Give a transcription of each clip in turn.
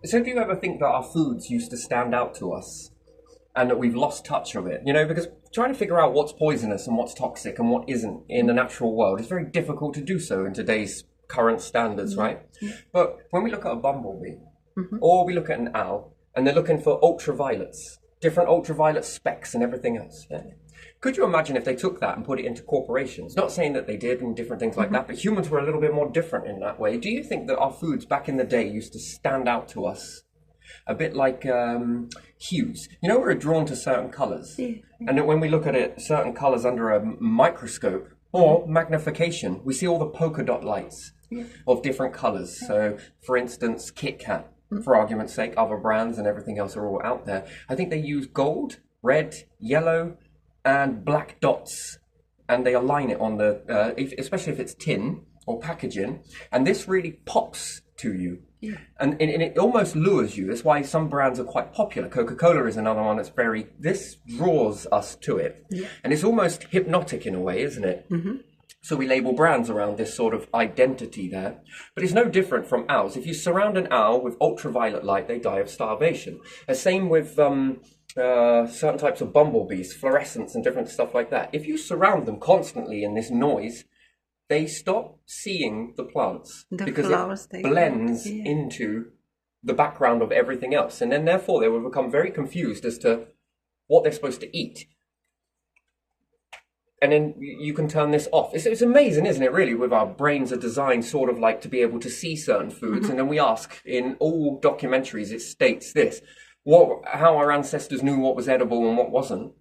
So do you ever think that our foods used to stand out to us and that we've lost touch of it? You know, because trying to figure out what's poisonous and what's toxic and what isn't in the natural world is very difficult to do so in today's current standards, right? But when we look at a bumblebee or we look at an owl and they're looking for ultraviolets, different ultraviolet specks and everything else, yeah? Could you imagine if they took that and put it into corporations? Not saying that they did and different things like that, but humans were a little bit more different in that way. Do you think that our foods back in the day used to stand out to us a bit like hues? You know, we're drawn to certain colours. Yeah. And that when we look at it, certain colours under a microscope or magnification, we see all the polka dot lights of different colours. So, for instance, Kit Kat, for argument's sake, other brands and everything else are all out there. I think they use gold, red, yellow, and black dots, and they align it on the, especially if it's tin or packaging, and this really pops to you. Yeah. And it almost lures you. That's why some brands are quite popular. Coca-Cola is another one that's this draws us to it. Yeah. And it's almost hypnotic in a way, isn't it? So we label brands around this sort of identity there. But it's no different from owls. If you surround an owl with ultraviolet light, they die of starvation. The same with certain types of bumblebees, fluorescence and different stuff like that. If you surround them constantly in this noise, they stop seeing the plants because flowers, it blends into the background of everything else. And then therefore they will become very confused as to what they're supposed to eat. And then you can turn this off. It's amazing, isn't it, really, with our brains are designed sort of like to be able to see certain foods. And then we ask, in all documentaries, it states this, how our ancestors knew what was edible and what wasn't.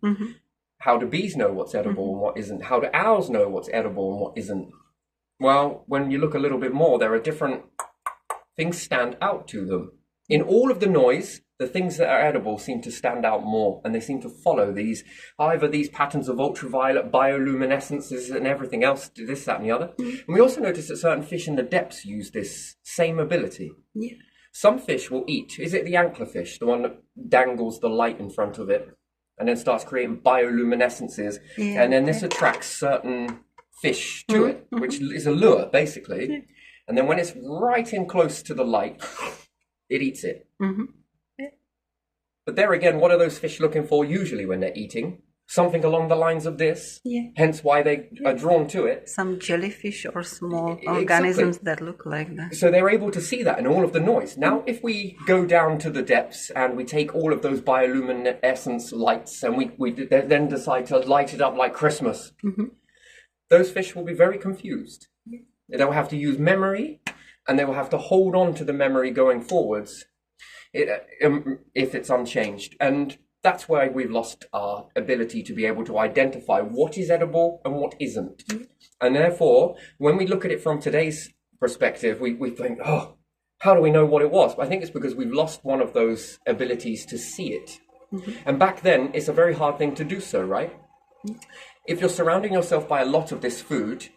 How do bees know what's edible and what isn't? How do owls know what's edible and what isn't? Well, when you look a little bit more, there are different things stand out to them. In all of the noise, the things that are edible seem to stand out more, and they seem to follow either these patterns of ultraviolet, bioluminescences and everything else, this, that and the other. And we also notice that certain fish in the depths use this same ability. Yeah. Some fish will eat. Is it the anglerfish, the one that dangles the light in front of it and then starts creating bioluminescences? Yeah. And then this attracts certain fish to it, which is a lure, basically. And then when it's right in close to the light, it eats it. But there again, what are those fish looking for usually when they're eating? Something along the lines of this. Yeah. Hence why they are drawn to it. Some jellyfish or small Exactly. organisms that look like that. So they're able to see that in all of the noise. Now, if we go down to the depths and we take all of those bioluminescence lights and we then decide to light it up like Christmas, those fish will be very confused. They will have to use memory and they will have to hold on to the memory going forwards if it's unchanged. And that's why we've lost our ability to be able to identify what is edible and what isn't. And therefore, when we look at it from today's perspective, we think, oh, how do we know what it was? But I think it's because we've lost one of those abilities to see it. And back then, it's a very hard thing to do so, right? If you're surrounding yourself by a lot of this food,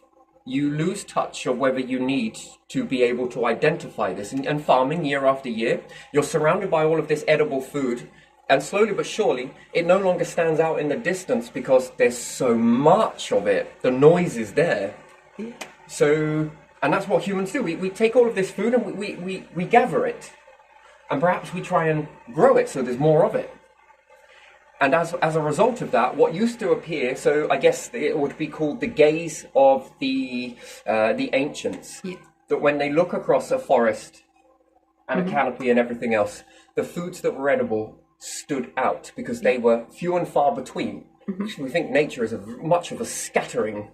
you lose touch of whether you need to be able to identify this. And farming year after year, you're surrounded by all of this edible food, and slowly but surely, it no longer stands out in the distance because there's so much of it. The noise is there. So, and that's what humans do. We take all of this food and we gather it. And perhaps we try and grow it so there's more of it. And as a result of that, what used to appear, so I guess it would be called the gaze of the ancients, that when they look across a forest and a canopy and everything else, the foods that were edible stood out because they were few and far between. We think nature is much of a scattering.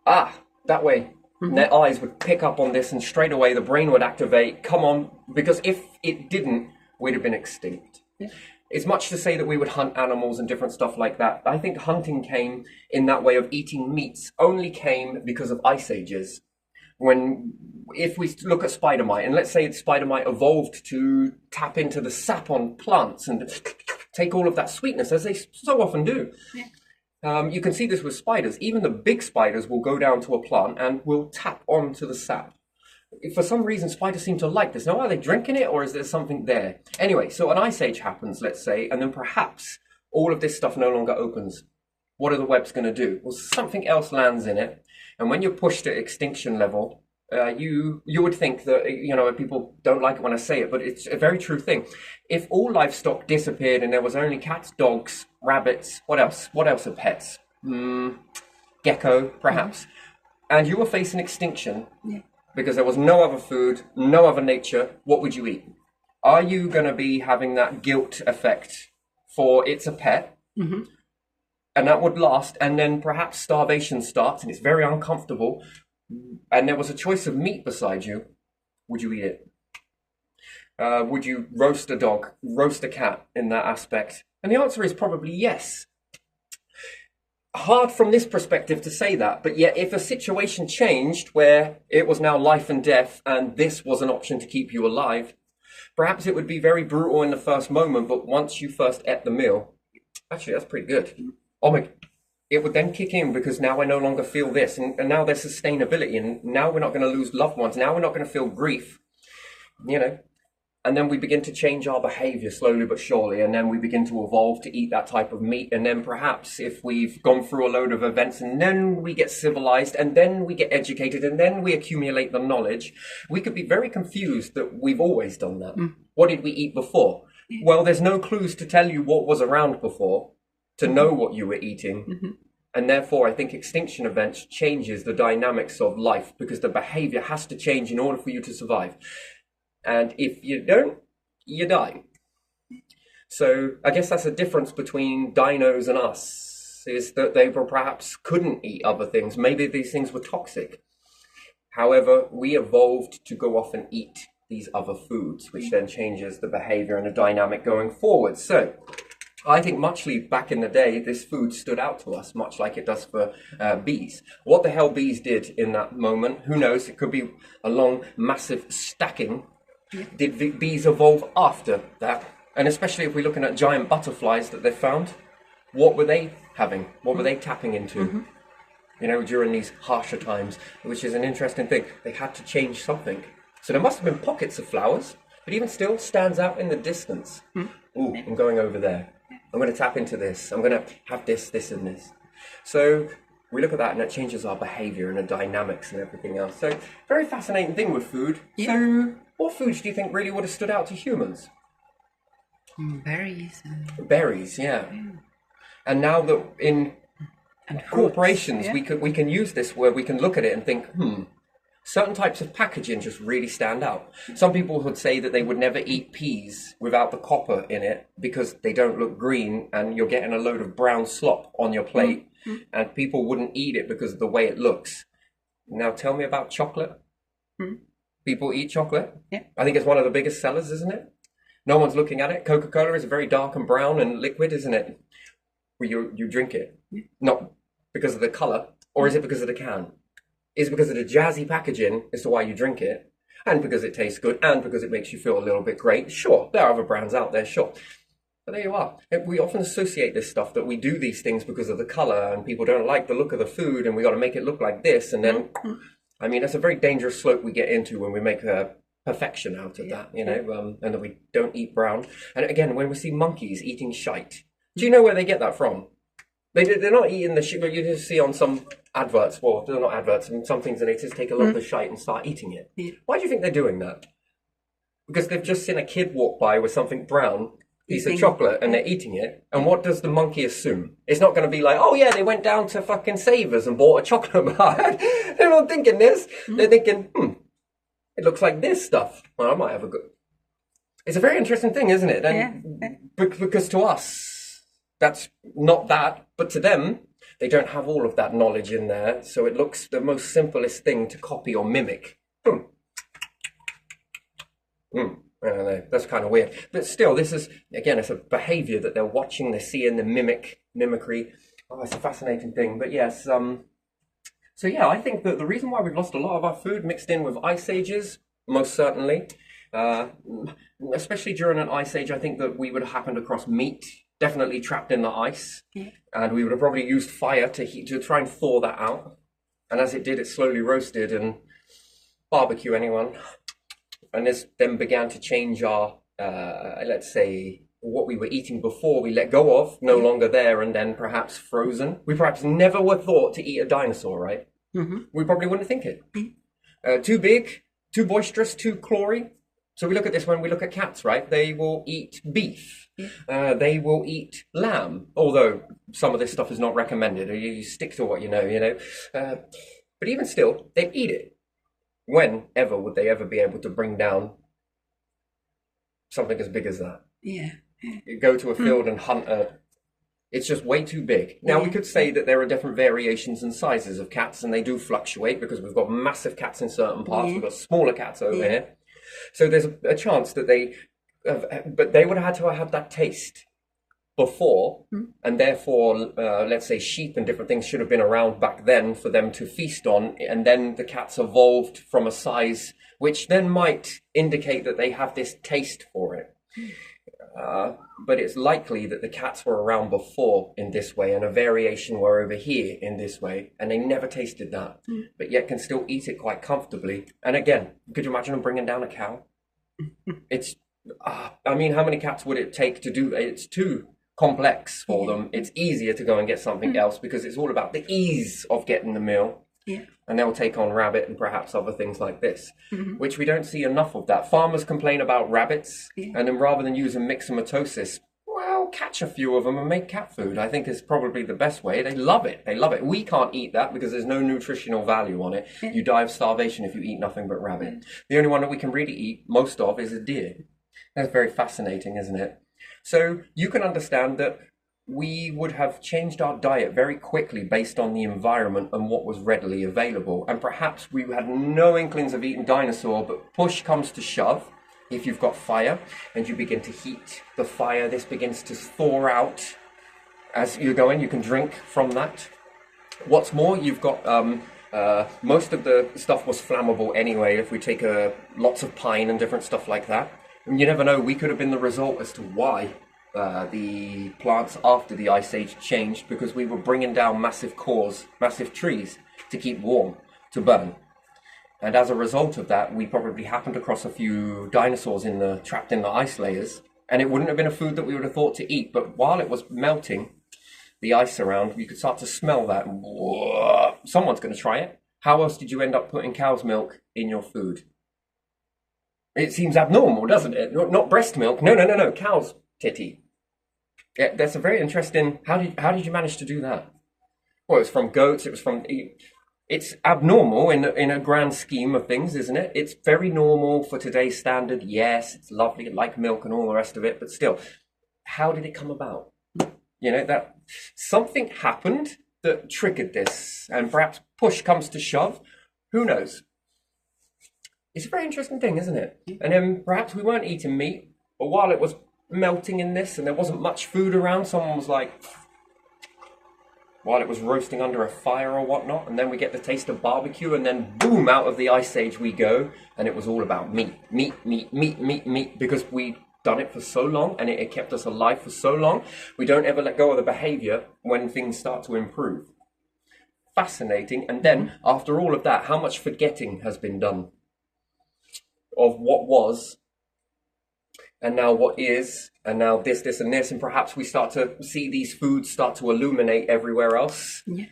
That way. And their eyes would pick up on this and straight away the brain would activate, come on, because if it didn't, we'd have been extinct. It's much to say that we would hunt animals and different stuff like that. I think hunting came in that way of eating meats only came because of ice ages. If we look at spider mite, and let's say spider mite evolved to tap into the sap on plants and take all of that sweetness, as they so often do. You can see this with spiders. Even the big spiders will go down to a plant and will tap onto the sap. For some reason, spiders seem to like this. Now, are they drinking it or is there something there? Anyway, so an ice age happens, let's say, and then perhaps all of this stuff no longer opens. What are the webs going to do? Well, something else lands in it. And when you're pushed at extinction level, you would think that, people don't like it when I say it, but it's a very true thing. If all livestock disappeared and there was only cats, dogs, rabbits, what else? What else are pets? Gecko, perhaps. And you were facing extinction because there was no other food, no other nature. What would you eat? Are you going to be having that guilt effect for it's a pet? And that would last, and then perhaps starvation starts and it's very uncomfortable, and there was a choice of meat beside you, would you eat it? Would you roast a dog, roast a cat in that aspect? And the answer is probably yes. Hard from this perspective to say that, but yet if a situation changed where it was now life and death and this was an option to keep you alive, perhaps it would be very brutal in the first moment, but once you first ate the meal, actually that's pretty good. It would then kick in because now I no longer feel this, and now there's sustainability, and now we're not going to lose loved ones, now we're not going to feel grief, and then we begin to change our behavior slowly but surely, and then we begin to evolve to eat that type of meat, and then perhaps if we've gone through a load of events and then we get civilized and then we get educated and then we accumulate the knowledge, we could be very confused that we've always done that. What did we eat before? Well, there's no clues to tell you what was around before to know what you were eating. And therefore, I think extinction events changes the dynamics of life because the behavior has to change in order for you to survive. And if you don't, you die. So I guess that's a difference between dinos and us, is that they perhaps couldn't eat other things. Maybe these things were toxic. However, we evolved to go off and eat these other foods, which then changes the behavior and the dynamic going forward. So I think muchly back in the day, this food stood out to us, much like it does for bees. What the hell bees did in that moment, who knows? It could be a long, massive stacking. Did bees evolve after that? And especially if we're looking at giant butterflies that they've found, what were they having? What were they tapping into? During these harsher times, which is an interesting thing. They had to change something. So there must have been pockets of flowers, but even still stands out in the distance. Ooh, I'm going over there. I'm going to tap into this. I'm going to have this, this, and this. So we look at that and it changes our behavior and the dynamics and everything else. So very fascinating thing with food. So what foods do you think really would have stood out to humans? Berries. Berries, yeah. And now that in corporations, yeah. we can use this where we can look at it and think, certain types of packaging just really stand out. Some people would say that they would never eat peas without the copper in it because they don't look green and you're getting a load of brown slop on your plate. And people wouldn't eat it because of the way it looks. Now tell me about chocolate. People eat chocolate. Yeah. I think it's one of the biggest sellers, isn't it? No one's looking at it. Coca-Cola is very dark and brown and liquid, isn't it? Well, you drink it. Not because of the colour, or is it because of the can? Is it because of the jazzy packaging as to why you drink it, and because it tastes good, and because it makes you feel a little bit great? Sure, there are other brands out there, sure. But there you are. We often associate this stuff that we do these things because of the colour, and people don't like the look of the food, and we got to make it look like this, and then, I mean, that's a very dangerous slope we get into when we make a perfection out of that, and that we don't eat brown. And again, when we see monkeys eating shite, do you know where they get that from? They're not eating the shit, but you just see on some adverts, well, they're not adverts, and some things, and they just take a lot of the shite and start eating it. Why do you think they're doing that? Because they've just seen a kid walk by with something brown, piece of chocolate, and they're eating it. And what does the monkey assume? It's not going to be like, oh yeah, they went down to fucking Savers and bought a chocolate bar. They're not thinking this. They're thinking, it looks like this stuff. Well, I might have a good... It's a very interesting thing, isn't it? And because to us, that's not that, but to them, they don't have all of that knowledge in there, so it looks the most simplest thing to copy or mimic. I don't know, that's kind of weird. But still, this is, again, it's a behavior that they're watching, they're seeing the mimicry. Oh, it's a fascinating thing. But yes, so yeah, I think that the reason why we've lost a lot of our food mixed in with ice ages, most certainly, especially during an ice age, I think that we would have happened across meat, definitely trapped in the ice, and we would have probably used fire to try and thaw that out. And as it did, it slowly roasted and barbecue anyone. And this then began to change our, let's say, what we were eating before we let go of, no longer there, and then perhaps frozen. We perhaps never were thought to eat a dinosaur, right? We probably wouldn't think it. Too big, too boisterous, too chlory. So we look at this when we look at cats, right? They will eat beef. They will eat lamb, although some of this stuff is not recommended. You stick to what you know. But even still, they eat it. Whenever would they ever be able to bring down something as big as that? Yeah. You go to a field and hunt it's just way too big. Now, we could say that there are different variations and sizes of cats, and they do fluctuate because we've got massive cats in certain parts, we've got smaller cats over here. So there's a chance that but they would have had to have that taste before, and therefore, let's say sheep and different things should have been around back then for them to feast on, and then the cats evolved from a size which then might indicate that they have this taste for it. But it's likely that the cats were around before in this way, and a variation were over here in this way, and they never tasted that, but yet can still eat it quite comfortably. And again, could you imagine them bringing down a cow? It's, I mean, how many cats would it take to do that? It's too complex for them. It's easier to go and get something else because it's all about the ease of getting the meal. And they'll take on rabbit and perhaps other things like this, which we don't see enough of that. Farmers complain about rabbits, and then rather than using myxomatosis, well, catch a few of them and make cat food. I think is probably the best way. They love it. They love it. We can't eat that because there's no nutritional value on it. You die of starvation if you eat nothing but rabbit. The only one that we can really eat most of is a deer. That's very fascinating, isn't it? So you can understand that we would have changed our diet very quickly based on the environment and what was readily available. And perhaps we had no inklings of eating dinosaur, but push comes to shove. If you've got fire and you begin to heat the fire, this begins to thaw out. As you're going, you can drink from that. What's more, you've got most of the stuff was flammable anyway. If we take lots of pine and different stuff like that, and you never know, we could have been the result as to why the plants after the Ice Age changed, because we were bringing down massive trees to keep warm, to burn. And as a result of that, we probably happened across a few dinosaurs trapped in the ice layers, and it wouldn't have been a food that we would have thought to eat. But while it was melting, the ice around, you could start to smell that. And whoa, someone's going to try it. How else did you end up putting cow's milk in your food? It seems abnormal, doesn't it? Not breast milk. No. Cow's titty. Yeah, that's a very interesting. How did you manage to do that? Well, it's from goats. It's abnormal in a grand scheme of things, isn't it? It's very normal for today's standard. Yes, it's lovely, like milk and all the rest of it. But still, how did it come about? You know, that something happened that triggered this, and perhaps push comes to shove. Who knows? It's a very interesting thing, isn't it? And then perhaps we weren't eating meat, but while it was melting in this and there wasn't much food around, someone was like, while it was roasting under a fire or whatnot, and then we get the taste of barbecue, and then boom, out of the Ice Age we go, and it was all about meat, because we'd done it for so long, and it kept us alive for so long. We don't ever let go of the behavior when things start to improve. Fascinating. And then, after all of that, how much forgetting has been done of what was, and now what is, and now this, and this, and perhaps we start to see these foods start to illuminate everywhere else. Yeah.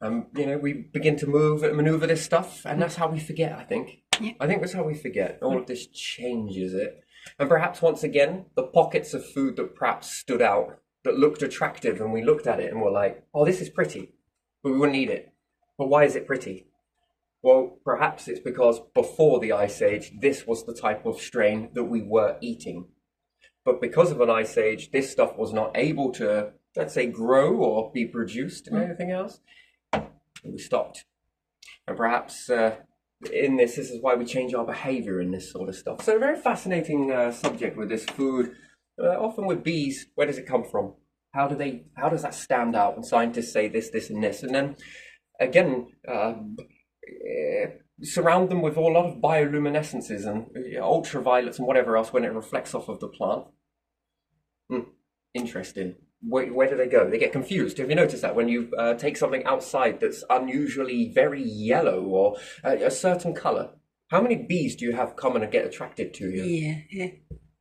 You know, we begin to maneuver this stuff, and that's how we forget, I think. Yeah. I think that's how we forget. All of this changes it. And perhaps once again, the pockets of food that perhaps stood out, that looked attractive, and we looked at it and were like, oh, this is pretty, but we wouldn't eat it. But why is it pretty? Well, perhaps it's because before the Ice Age, this was the type of strain that we were eating. But because of an Ice Age, this stuff was not able to, let's say, grow or be produced and anything else. We stopped. And perhaps in this is why we change our behavior in this sort of stuff. So a very fascinating subject with this food. Often with bees, where does it come from? How does that stand out? And scientists say this, and this. And then, again, surround them with a lot of bioluminescences and ultraviolets and whatever else when it reflects off of the plant. Interesting. Where do they go? They get confused. Have you noticed that when you take something outside that's unusually very yellow or a certain color? How many bees do you have come and get attracted to you? Yeah.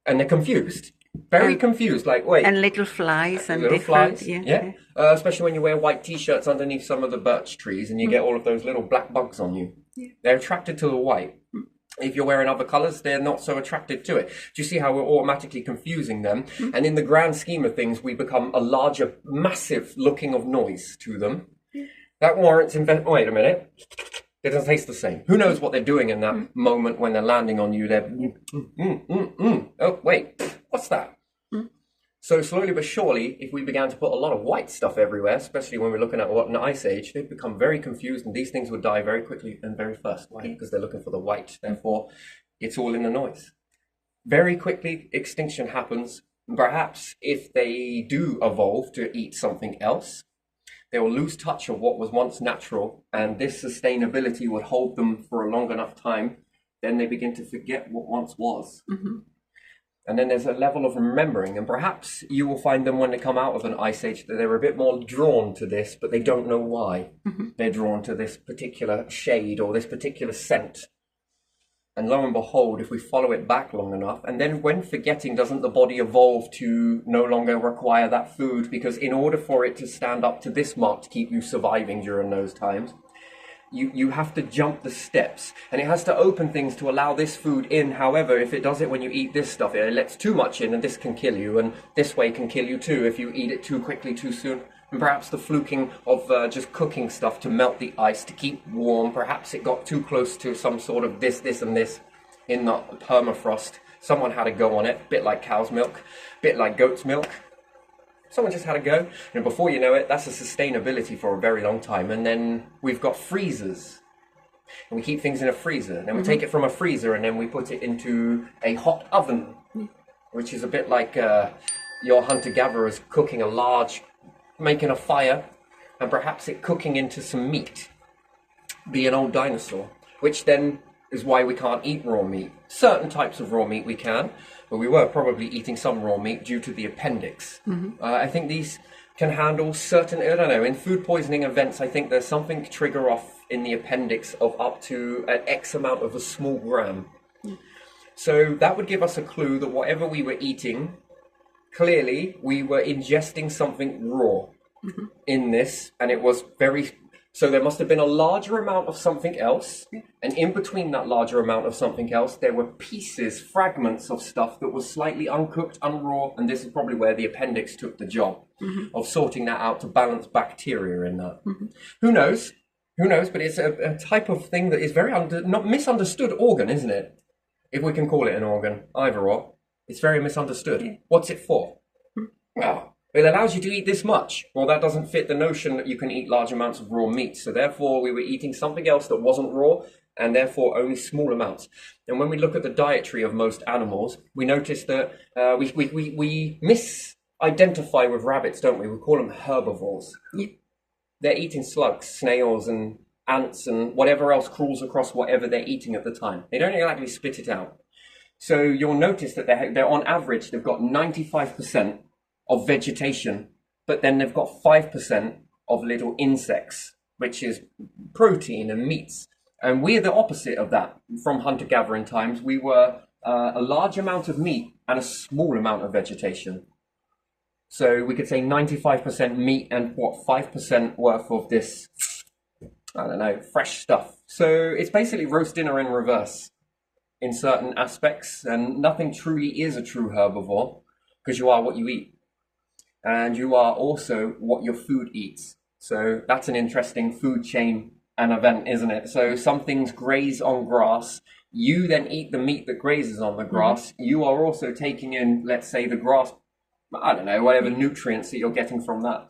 And they're confused. Very confused, like, wait. And little flies and little different. Flies, yeah. Especially when you wear white t-shirts underneath some of the birch trees and you get all of those little black bugs on you. They're attracted to the white. If you're wearing other colors, they're not so attracted to it. Do you see how we're automatically confusing them? And in the grand scheme of things, we become a larger, massive looking of noise to them. That warrants wait a minute. It doesn't taste the same. Who knows what they're doing in that moment when they're landing on you? They're, oh, wait, what's that? So slowly but surely, if we began to put a lot of white stuff everywhere, especially when we're looking at what an ice age, they'd become very confused and these things would die very quickly and very fast. Why? Because they're looking for the white. Therefore, it's all in the noise. Very quickly, extinction happens. Perhaps if they do evolve to eat something else, they will lose touch of what was once natural, and this sustainability would hold them for a long enough time. Then they begin to forget what once was. And then there's a level of remembering, and perhaps you will find them when they come out of an ice age that they're a bit more drawn to this, but they don't know why. They're drawn to this particular shade or this particular scent. And lo and behold, if we follow it back long enough, and then when forgetting, doesn't the body evolve to no longer require that food? Because in order for it to stand up to this mark to keep you surviving during those times, you have to jump the steps, and it has to open things to allow this food in. However, if it does it when you eat this stuff, it lets too much in, and this can kill you, and this way can kill you too if you eat it too quickly, too soon. And perhaps the fluking of just cooking stuff to melt the ice to keep warm. Perhaps it got too close to some sort of this, and this in the permafrost. Someone had a go on it, bit like cow's milk, bit like goat's milk. Someone just had a go, and before you know it, that's a sustainability for a very long time. And then we've got freezers, and we keep things in a freezer. And then we take it from a freezer, and then we put it into a hot oven, which is a bit like your hunter-gatherers cooking making a fire, and perhaps it cooking into some meat, be an old dinosaur, which then is why we can't eat raw meat. Certain types of raw meat we can, but we were probably eating some raw meat due to the appendix. I think these can handle certain, I don't know, in food poisoning events, I think there's something trigger off in the appendix of up to an X amount of a small gram. So that would give us a clue that whatever we were eating, clearly we were ingesting something raw in this, and it was very... So there must have been a larger amount of something else, and in between that larger amount of something else, there were pieces, fragments of stuff that was slightly uncooked, unraw, and this is probably where the appendix took the job of sorting that out to balance bacteria in that. Who knows? Who knows? But it's a type of thing that is very not misunderstood organ, isn't it? If we can call it an organ, either or. It's very misunderstood. What's it for? Well, it allows you to eat this much. Well, that doesn't fit the notion that you can eat large amounts of raw meat. So therefore, we were eating something else that wasn't raw, and therefore only small amounts. And when we look at the dietary of most animals, we notice that we misidentify with rabbits, don't we? We call them herbivores. They're eating slugs, snails, and ants, and whatever else crawls across whatever they're eating at the time. They don't exactly spit it out. So you'll notice that they're on average, they've got 95% of vegetation, but then they've got 5% of little insects, which is protein and meats. And we're the opposite of that. From hunter-gathering times, we were a large amount of meat and a small amount of vegetation. So we could say 95% meat and 5% worth of this, I don't know, fresh stuff. So it's basically roast dinner in reverse in certain aspects, and nothing truly is a true herbivore, because you are what you eat. And you are also what your food eats. So that's an interesting food chain and event, isn't it? So some things graze on grass. You then eat the meat that grazes on the grass. You are also taking in, let's say, the grass, I don't know, whatever nutrients that you're getting from that.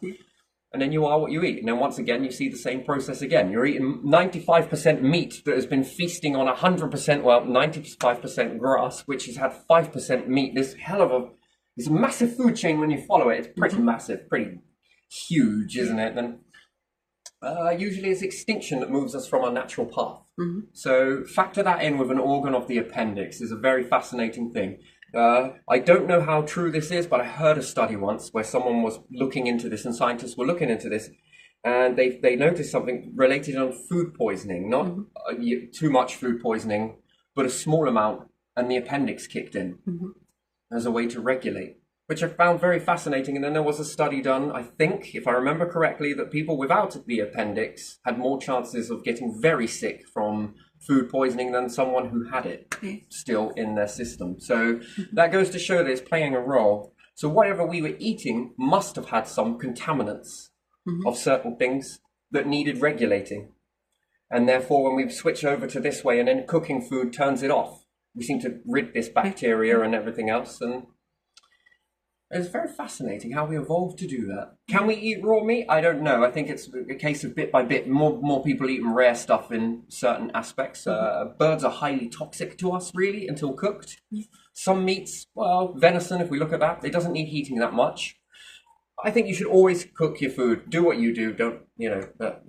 And then you are what you eat. And then once again, you see the same process again. You're eating 95% meat that has been feasting on 95% grass, which has had 5% meat. This hell of a... It's a massive food chain when you follow it. It's pretty massive, pretty huge, isn't it? And usually it's extinction that moves us from our natural path. So factor that in with an organ of the appendix is a very fascinating thing. I don't know how true this is, but I heard a study once where someone was looking into this, and scientists were looking into this, and they noticed something related on food poisoning, not too much food poisoning, but a small amount, and the appendix kicked in. As a way to regulate. which I found very fascinating. And then there was a study done, I think, if I remember correctly, that people without the appendix had more chances of getting very sick from food poisoning than someone who had it still in their system. So that goes to show that it's playing a role. So whatever we were eating must have had some contaminants of certain things that needed regulating. And therefore, when we switch over to this way and then cooking food turns it off, we seem to rid this bacteria and everything else. And it's very fascinating how we evolved to do that. Can we eat raw meat? I don't know. I think it's a case of bit by bit. More people eating rare stuff in certain aspects. Birds are highly toxic to us, really, until cooked. Some meats, well, venison, if we look at that, it doesn't need heating that much. I think you should always cook your food. Do what you do. Don't, but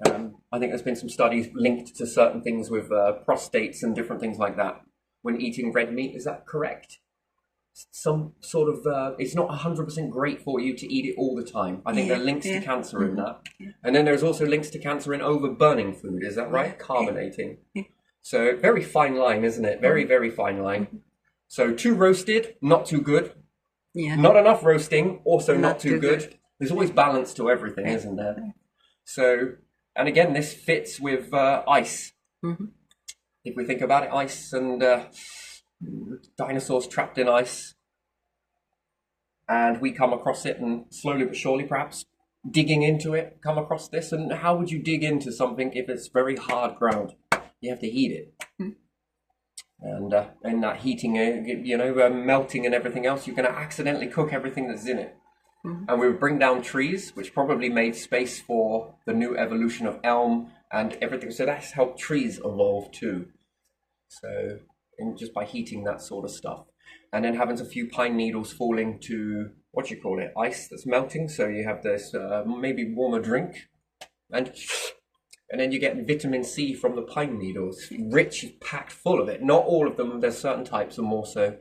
I think there's been some studies linked to certain things with prostates and different things like that when eating red meat. Is that correct? Some sort of, it's not 100% great for you to eat it all the time. I think there are links to cancer in that. And then there's also links to cancer in over burning food. Is that right? Carbonating. So very fine line, isn't it? Very, very fine line. So too roasted, not too good. Yeah. Not enough roasting, also not too good. There's always balance to everything, isn't there? So, and again, this fits with ice. If we think about it, ice and dinosaurs trapped in ice, and we come across it, and slowly but surely, perhaps digging into it, come across this. And how would you dig into something if it's very hard ground? You have to heat it. And in that heating, melting and everything else, you're going to accidentally cook everything that's in it. And we would bring down trees, which probably made space for the new evolution of elm and everything. So that's helped trees evolve too. So just by heating that sort of stuff. And then having a few pine needles falling to, ice that's melting. So you have this maybe warmer drink. And then you get vitamin C from the pine needles, rich, packed full of it. Not all of them, there's certain types and more so,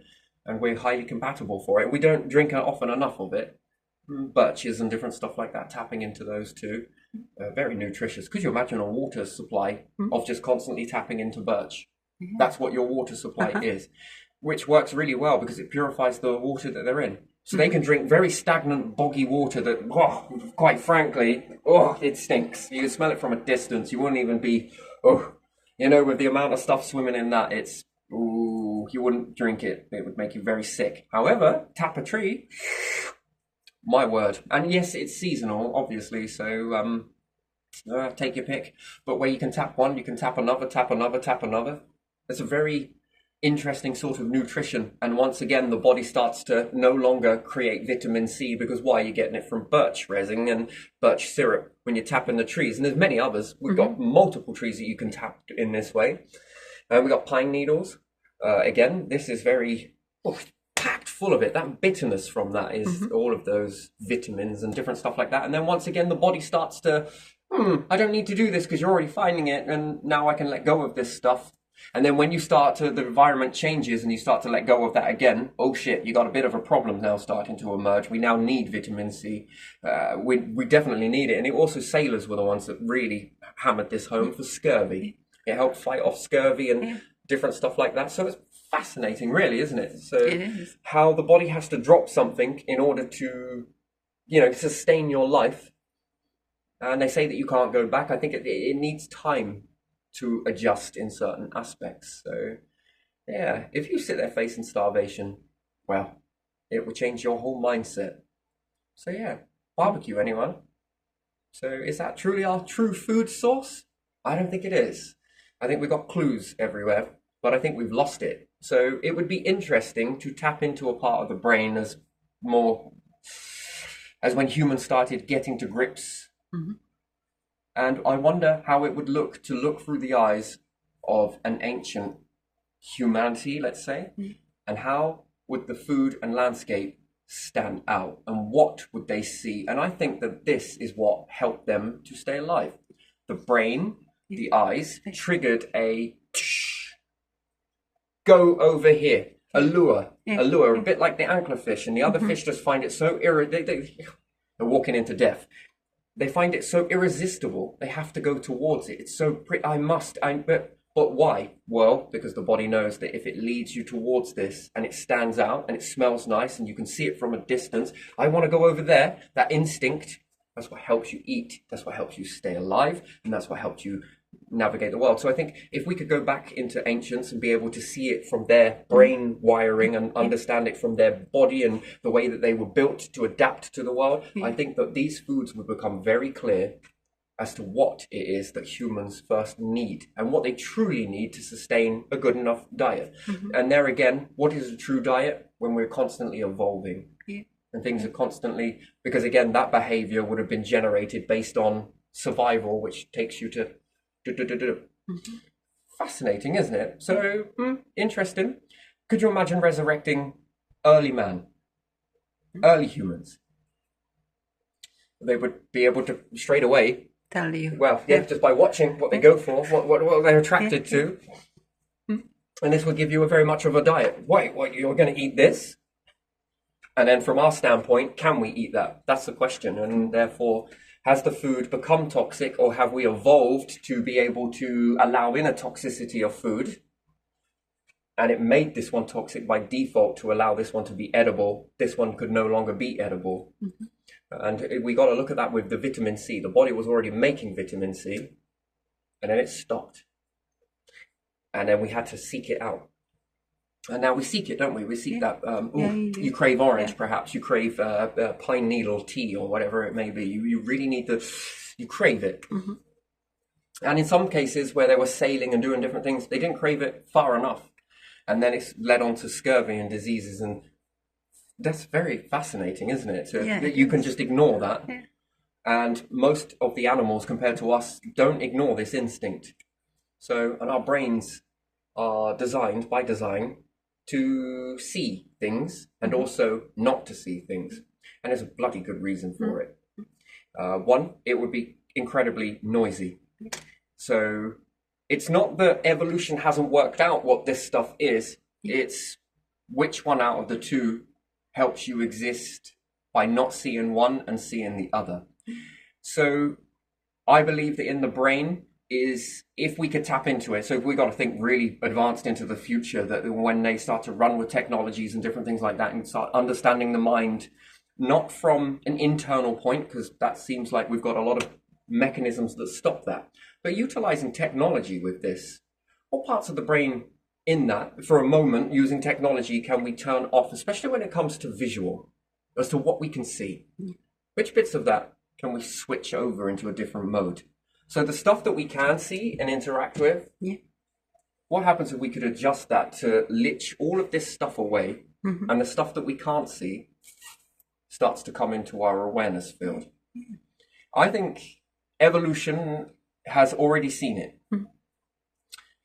and we're highly compatible for it. We don't drink often enough of it. Birches and different stuff like that, tapping into those too. Very nutritious. Could you imagine a water supply of just constantly tapping into birch? That's what your water supply is, which works really well because it purifies the water that they're in. So they can drink very stagnant, boggy water that, quite frankly, it stinks. You can smell it from a distance. You wouldn't even be, with the amount of stuff swimming in that, you wouldn't drink it. It would make you very sick. However, tap a tree, my word. And yes, it's seasonal, obviously, so take your pick. But where you can tap one, you can tap another, tap another, tap another. It's a very interesting sort of nutrition, and once again the body starts to no longer create vitamin C because why? You're getting it from birch resin and birch syrup when you're tapping the trees, and there's many others. We've got multiple trees that you can tap in this way. We've got pine needles. Again, this is very packed full of it. That bitterness from that is all of those vitamins and different stuff like that. And then once again the body starts to I don't need to do this because you're already finding it, and now I can let go of this stuff. And then when you the environment changes and you start to let go of that again, oh shit, you got a bit of a problem now starting to emerge. We now need vitamin C. We definitely need it. And also sailors were the ones that really hammered this home for scurvy. It helped fight off scurvy and different stuff like that. So it's fascinating, really, isn't it? So It is. how the body has to drop something in order to, sustain your life. And they say that you can't go back. I think it needs time to adjust in certain aspects. So, yeah, if you sit there facing starvation, well, it will change your whole mindset. So, yeah, barbecue, anyone? So, is that truly our true food source? I don't think it is. I think we've got clues everywhere, but I think we've lost it. So, it would be interesting to tap into a part of the brain as when humans started getting to grips. And I wonder how it would look through the eyes of an ancient humanity, let's say, and how would the food and landscape stand out, and what would they see? And I think that this is what helped them to stay alive. The brain, the eyes, triggered a go over here, a lure, a bit like the anglerfish, and the other fish just find it so they're walking into death. They find it so irresistible. They have to go towards it. It's so but But why? Well, because the body knows that if it leads you towards this and it stands out and it smells nice and you can see it from a distance, I want to go over there. That instinct, that's what helps you eat. That's what helps you stay alive. And that's what helps you navigate the world. So I think if we could go back into ancients and be able to see it from their brain wiring and understand it from their body and the way that they were built to adapt to the world, I think that these foods would become very clear as to what it is that humans first need and what they truly need to sustain a good enough diet. And there again, what is a true diet? When we're constantly evolving and things are constantly, because again, that behavior would have been generated based on survival, which takes you to fascinating, isn't it? So interesting. Could you imagine resurrecting early man, early humans? They would be able to straight away Tell you. well, yeah, just by watching what they go for, what they're attracted to. And this would give you a very much of a diet. Wait, what, you're going to eat this? And then from our standpoint, can we eat that? That's the question. And therefore, has the food become toxic, or have we evolved to be able to allow in a toxicity of food? And it made this one toxic by default to allow this one to be edible. This one could no longer be edible. And we got to look at that with the vitamin C. The body was already making vitamin C, and then it stopped. And then we had to seek it out. And now we seek it, don't we? We seek that. You crave orange, perhaps. You crave pine needle tea or whatever it may be. You really need you crave it. And in some cases where they were sailing and doing different things, they didn't crave it far enough. And then it's led on to scurvy and diseases. And that's very fascinating, isn't it? That you can just ignore that. And most of the animals, compared to us, don't ignore this instinct. So, and our brains are designed by design to see things and also not to see things. And there's a bloody good reason for it. One, it would be incredibly noisy. So it's not that evolution hasn't worked out what this stuff is. It's which one out of the two helps you exist by not seeing one and seeing the other. So I believe that in the brain is, if we could tap into it, so if we got to think really advanced into the future, that when they start to run with technologies and different things like that and start understanding the mind, not from an internal point, because that seems like we've got a lot of mechanisms that stop that, but utilizing technology with this, what parts of the brain in that, for a moment, using technology, can we turn off, especially when it comes to visual, as to what we can see? Which bits of that can we switch over into a different mode? So the stuff that we can see and interact with, what happens if we could adjust that to lich all of this stuff away, and the stuff that we can't see starts to come into our awareness field? I think evolution has already seen it,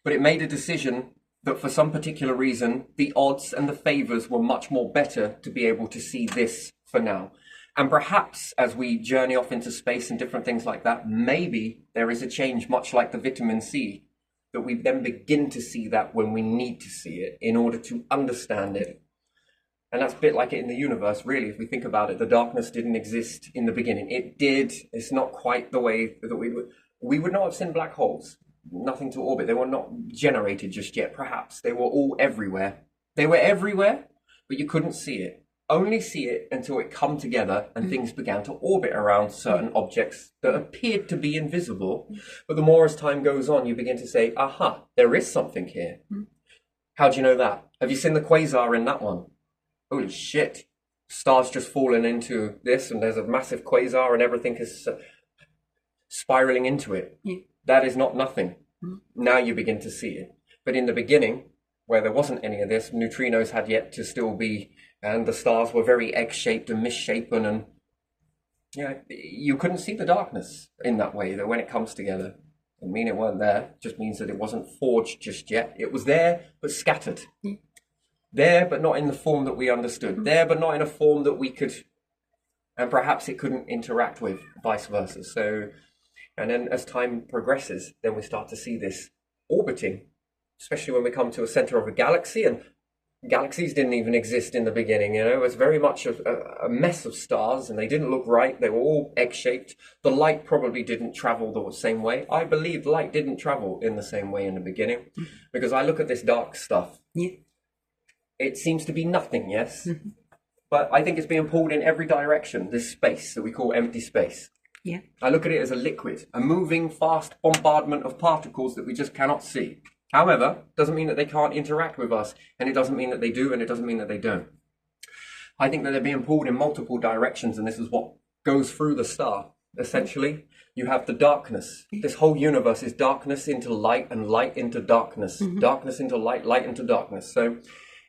but it made a decision that for some particular reason, the odds and the favors were much more better to be able to see this for now. And perhaps as we journey off into space and different things like that, maybe there is a change, much like the vitamin C, that we then begin to see that when we need to see it in order to understand it. And that's a bit like it in the universe, really. If we think about it, the darkness didn't exist in the beginning. It did. It's not quite the way that we would not have seen black holes. Nothing to orbit. They were not generated just yet, perhaps. They were all everywhere. They were everywhere, but you couldn't see it. Only see it until it come together and things began to orbit around certain objects that appeared to be invisible. But the more as time goes on, you begin to say, aha, there is something here. How do you know that? Have you seen the quasar in that one? Holy shit. Stars just fallen into this and there's a massive quasar and everything is spiraling into it. That is not nothing. Now you begin to see it. But in the beginning, where there wasn't any of this, neutrinos had yet to still be, and the stars were very egg-shaped and misshapen, and you couldn't see the darkness in that way, that when it comes together. It doesn't mean it weren't there, it just means that it wasn't forged just yet. It was there, but scattered. There, but not in the form that we understood. There, but not in a form that we could, and perhaps it couldn't interact with, vice versa. So, and then as time progresses, then we start to see this orbiting, especially when we come to a center of a galaxy, and Galaxies didn't even exist in the beginning, you know. It was very much a mess of stars, and they didn't look right. They were all egg-shaped. The light probably didn't travel the same way. I believe light didn't travel in the same way in the beginning, because I look at this dark stuff. Yeah. It seems to be nothing, yes? But I think it's being pulled in every direction, this space that we call empty space. Yeah. I look at it as a liquid, a moving, fast bombardment of particles that we just cannot see. However, doesn't mean that they can't interact with us, and it doesn't mean that they do, and it doesn't mean that they don't. I think that they're being pulled in multiple directions, and this is what goes through the star. Essentially, you have the darkness. This whole universe is darkness into light and light into darkness. Darkness into light, light into darkness. So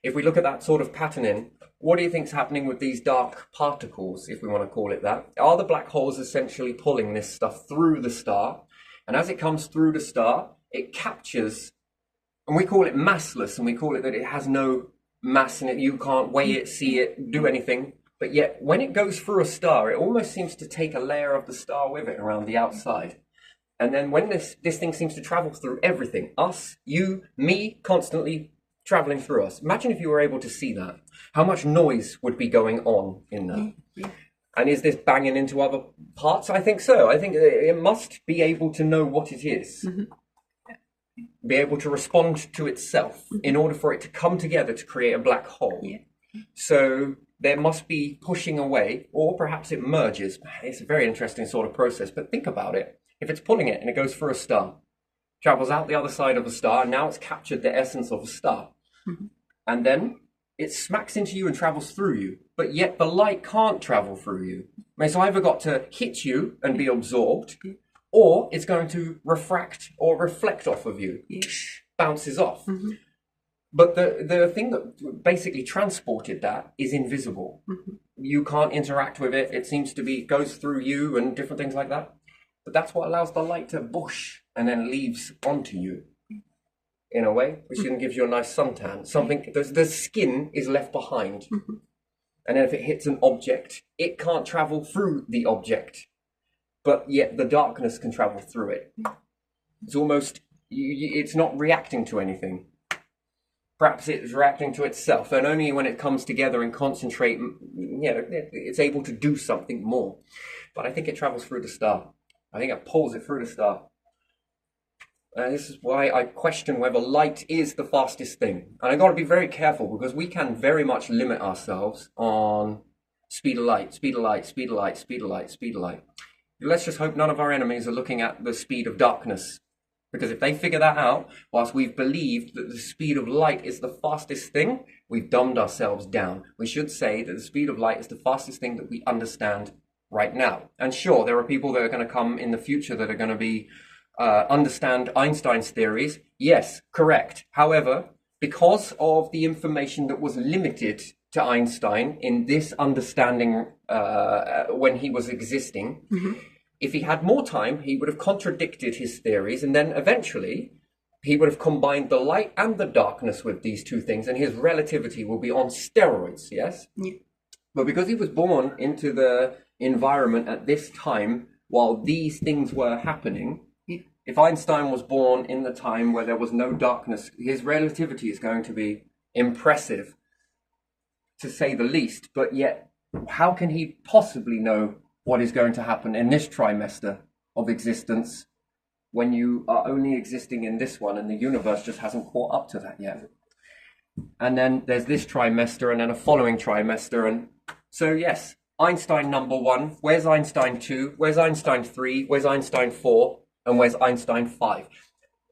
if we look at that sort of patterning, what do you think's happening with these dark particles, if we want to call it that? Are the black holes essentially pulling this stuff through the star? And as it comes through the star, it captures, and we call it massless, and we call it that it has no mass in it. You can't weigh it, see it, do anything. But yet, when it goes through a star, it almost seems to take a layer of the star with it around the outside. And then when this thing seems to travel through everything, us, you, me, constantly traveling through us. Imagine if you were able to see that. How much noise would be going on in that? Yeah. And is this banging into other parts? I think so. I think it must be able to know what it is. Be able to respond to itself in order for it to come together to create a black hole. Yeah. So there must be pushing away, or perhaps it merges. It's a very interesting sort of process, but think about it. If it's pulling it and it goes through a star, travels out the other side of a star, and now it's captured the essence of a star. And then it smacks into you and travels through you, but yet the light can't travel through you. It's either got to hit you and be absorbed, or it's going to refract or reflect off of you, bounces off. But the thing that basically transported that is invisible. You can't interact with it. It seems to be, goes through you and different things like that. But that's what allows the light to bush and then leaves onto you in a way, which then gives you a nice suntan. Something, the skin is left behind. And then if it hits an object, it can't travel through the object, but yet the darkness can travel through it. It's almost, it's not reacting to anything. Perhaps it's reacting to itself, and only when it comes together and concentrate, it's able to do something more. But I think it travels through the star. I think it pulls it through the star. And this is why I question whether light is the fastest thing. And I got to be very careful, because we can very much limit ourselves on speed of light, speed of light, speed of light, speed of light, speed of light. Let's just hope none of our enemies are looking at the speed of darkness. Because if they figure that out, whilst we've believed that the speed of light is the fastest thing, we've dumbed ourselves down. We should say that the speed of light is the fastest thing that we understand right now. And sure, there are people that are going to come in the future that are going to be understand Einstein's theories. Yes, correct. However, because of the information that was limited to Einstein in this understanding when he was existing, if he had more time, he would have contradicted his theories, and then eventually he would have combined the light and the darkness with these two things, and his relativity will be on steroids, yes? Yeah. But because he was born into the environment at this time while these things were happening, if Einstein was born in the time where there was no darkness, his relativity is going to be impressive, to say the least. But yet, how can he possibly know what is going to happen in this trimester of existence when you are only existing in this one and the universe just hasn't caught up to that yet? And then there's this trimester and then a following trimester. And so, yes, Einstein number 1. Where's Einstein 2? Where's Einstein 3? Where's Einstein 4? And where's Einstein 5?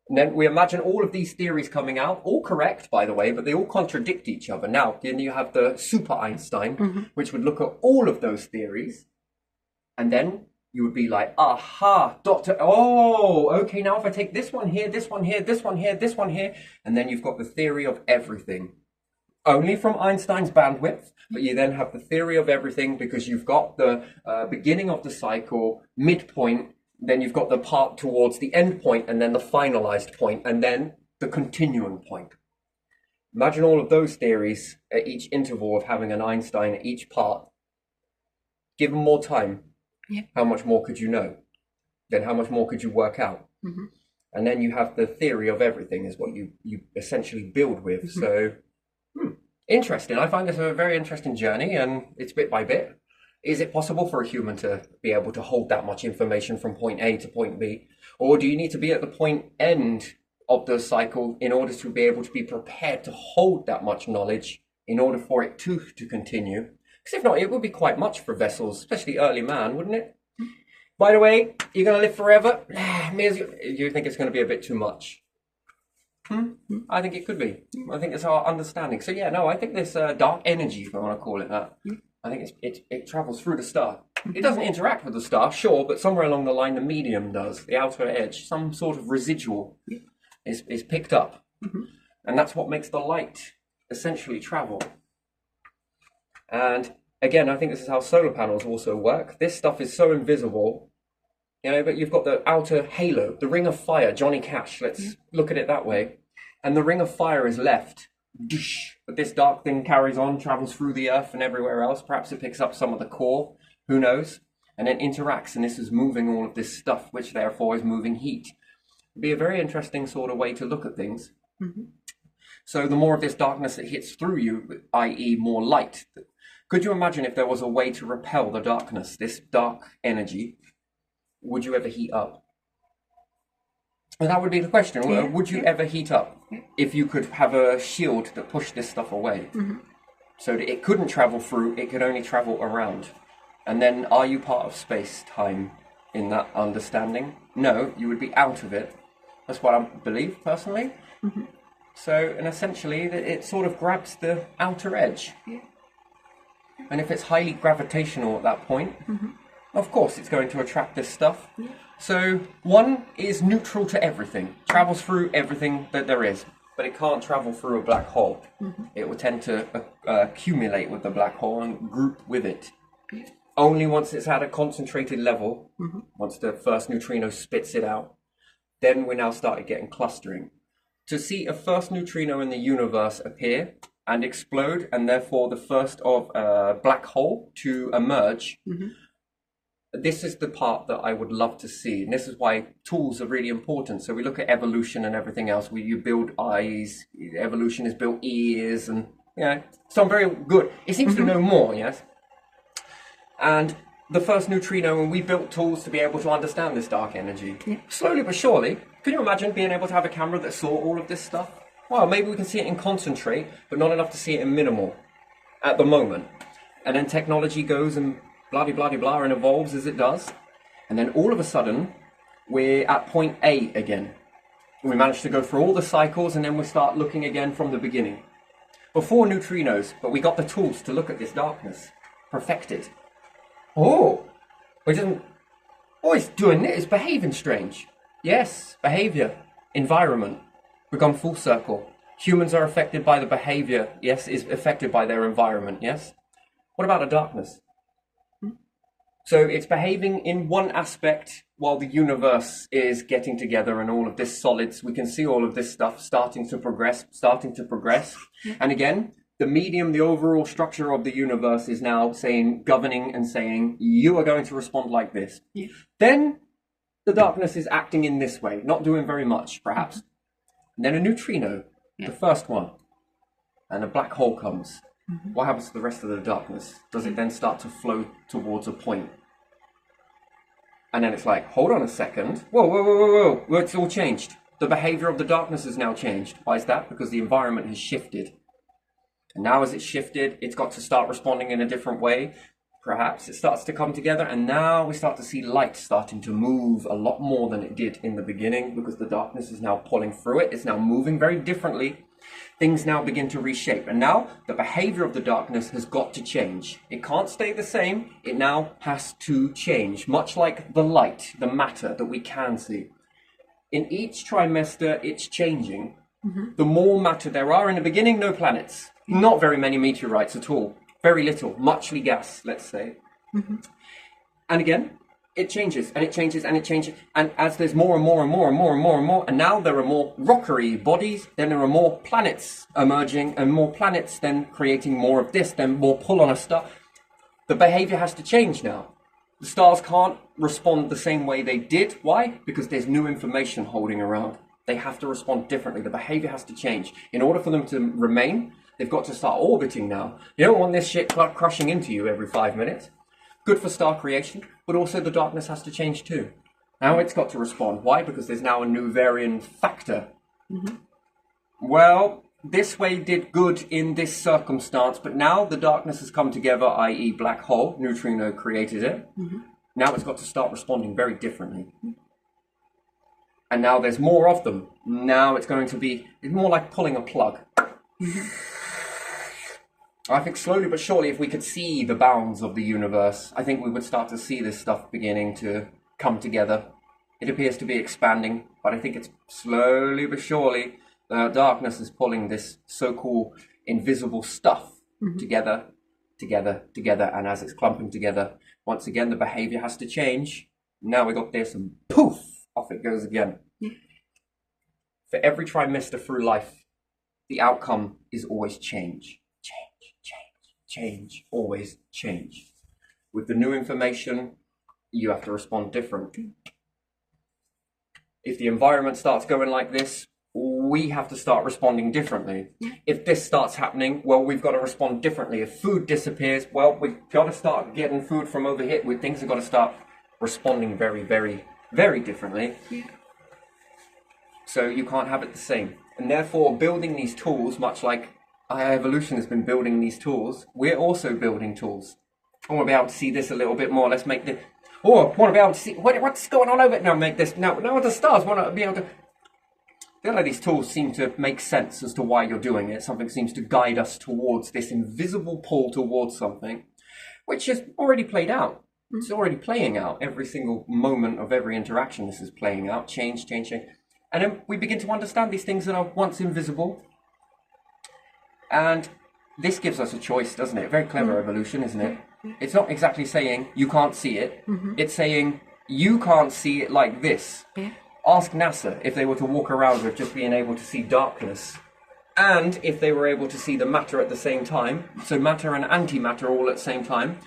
And then we imagine all of these theories coming out, all correct, by the way, but they all contradict each other. Now, then you have the super Einstein, which would look at all of those theories. And then you would be like, aha, okay, now if I take this one here, this one here, this one here, this one here, and then you've got the theory of everything. Only from Einstein's bandwidth, but you then have the theory of everything because you've got the beginning of the cycle, midpoint, then you've got the part towards the end point, and then the finalized point, and then the continuum point. Imagine all of those theories at each interval of having an Einstein at each part. Given more time, how much more could you know? Then how much more could you work out? And then you have the theory of everything is what you essentially build with. So Interesting. I find this a very interesting journey, and it's bit by bit. Is it possible for a human to be able to hold that much information from point A to point B? Or do you need to be at the point end of the cycle in order to be able to be prepared to hold that much knowledge in order for it to continue? Because if not, it would be quite much for vessels, especially early man, wouldn't it? By the way, you're going to live forever? You think it's going to be a bit too much? I think it could be. I think it's our understanding. So yeah, no, I think this dark energy, if I want to call it that, I think it travels through the star. It doesn't interact with the star, sure, but somewhere along the line the medium does, the outer edge, some sort of residual is picked up. And that's what makes the light essentially travel. And again, I think this is how solar panels also work. This stuff is so invisible, you know, but you've got the outer halo, the ring of fire, Johnny Cash, let's look at it that way. And the ring of fire is left. But this dark thing carries on, travels through the earth and everywhere else. Perhaps it picks up some of the core, who knows? And then interacts, and this is moving all of this stuff, which therefore is moving heat. It'd be a very interesting sort of way to look at things. So the more of this darkness that hits through you, i.e. more light, could you imagine if there was a way to repel the darkness, this dark energy? Would you ever heat up? And that would be the question. Yeah. Would you ever heat up if you could have a shield that pushed this stuff away? So that it couldn't travel through, it could only travel around. And then are you part of space-time in that understanding? No, you would be out of it. That's what I believe, personally. So, and essentially, it sort of grabs the outer edge. And if it's highly gravitational at that point, of course it's going to attract this stuff. So one is neutral to everything, travels through everything that there is, but it can't travel through a black hole. It will tend to accumulate with the black hole and group with it. Only once it's at a concentrated level, once the first neutrino spits it out, then we now started getting clustering. To see a first neutrino in the universe appear and explode, and therefore the first of a black hole to emerge, this is the part that I would love to see. And this is why tools are really important. So we look at evolution and everything else. You build eyes, evolution is built ears, and you know, so I'm very good. It seems to know more, yes? And the first neutrino, and we built tools to be able to understand this dark energy. Slowly but surely, can you imagine being able to have a camera that saw all of this stuff? Well, maybe we can see it in concentrate, but not enough to see it in minimal at the moment. And then technology goes and blah-de-blah-de-blah and evolves as it does. And then all of a sudden, we're at point A again. We manage to go through all the cycles, and then we start looking again from the beginning. Before neutrinos, but we got the tools to look at this darkness. Perfected. Oh, it's doing it. It's behaving strange. Yes, behavior, environment. We've gone full circle. Humans are affected by the behavior, yes, is affected by their environment, yes? What about the darkness? So it's behaving in one aspect while the universe is getting together and all of this solids, we can see all of this stuff starting to progress. And again, the medium, the overall structure of the universe is now governing and saying, you are going to respond like this. Then the darkness is acting in this way, not doing very much, perhaps. And then a neutrino, the first one, and a black hole comes. What happens to the rest of the darkness? Does it then start to flow towards a point? And then it's like, hold on a second. Whoa. Well, it's all changed. The behavior of the darkness has now changed. Why is that? Because the environment has shifted. And now as it's shifted, it's got to start responding in a different way. Perhaps it starts to come together, and now we start to see light starting to move a lot more than it did in the beginning, because the darkness is now pulling through it. It's now moving very differently. Things now begin to reshape, and now the behavior of the darkness has got to change. It can't stay the same. It now has to change, much like the light, the matter that we can see. In each trimester, it's changing. The more matter there are, in the beginning, no planets, not very many meteorites at all. Very little, muchly gas, let's say. And again, it changes, and it changes, and it changes. And as there's more and more and more and more and more and more, and now there are more rockery bodies, then there are more planets emerging, and more planets then creating more of this, then more pull on a star. The behavior has to change now. The stars can't respond the same way they did. Why? Because there's new information holding around. They have to respond differently. The behavior has to change. In order for them to remain, They've got to start orbiting now. You don't want this shit crushing into you every 5 minutes. Good for star creation, but also the darkness has to change too. Now it's got to respond. Why? Because there's now a new variant factor. Well, this way did good in this circumstance, but now the darkness has come together, i.e. black hole, neutrino created it. Now it's got to start responding very differently. And now there's more of them. Now it's going to be, it's more like pulling a plug. I think slowly but surely, if we could see the bounds of the universe, I think we would start to see this stuff beginning to come together. It appears to be expanding, but I think it's slowly but surely the darkness is pulling this so-called invisible stuff together, and as it's clumping together, once again the behavior has to change. Now we got this, and poof, off it goes again. For every trimester through life, the outcome is always change. Change, always change. With the new information, you have to respond different. If the environment starts going like this, we have to start responding differently. If this starts happening, well, we've got to respond differently. If food disappears, well, we've got to start getting food from over here. Things have got to start responding very, very, very differently. So you can't have it the same. And therefore, building these tools, much like evolution has been building these tools, we're also building tools. I want to be able to see this a little bit more. Let's make this. Oh, I want to be able to see what's going on over it. Now make this. Now the stars want to be able to. I feel like these tools seem to make sense as to why you're doing it. Something seems to guide us towards this invisible pull towards something, which is already played out. It's already playing out. Every single moment of every interaction, this is playing out. Change. And then we begin to understand these things that are once invisible. And this gives us a choice, doesn't it? Very clever evolution, isn't it? It's not exactly saying you can't see it. It's saying you can't see it like this. Ask NASA if they were to walk around with just being able to see darkness. And if they were able to see the matter at the same time, so matter and antimatter all at the same time,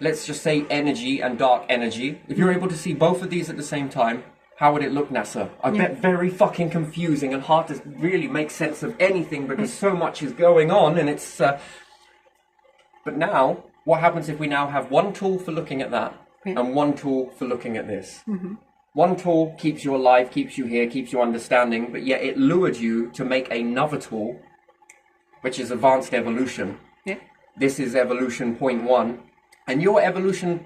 let's just say energy and dark energy. If you're able to see both of these at the same time, how would it look, NASA? I bet very fucking confusing and hard to really make sense of anything because so much is going on and it's... But now, what happens if we now have one tool for looking at that and one tool for looking at this? One tool keeps you alive, keeps you here, keeps you understanding, but yet it lured you to make another tool, which is advanced evolution. This is evolution point 1. And your evolution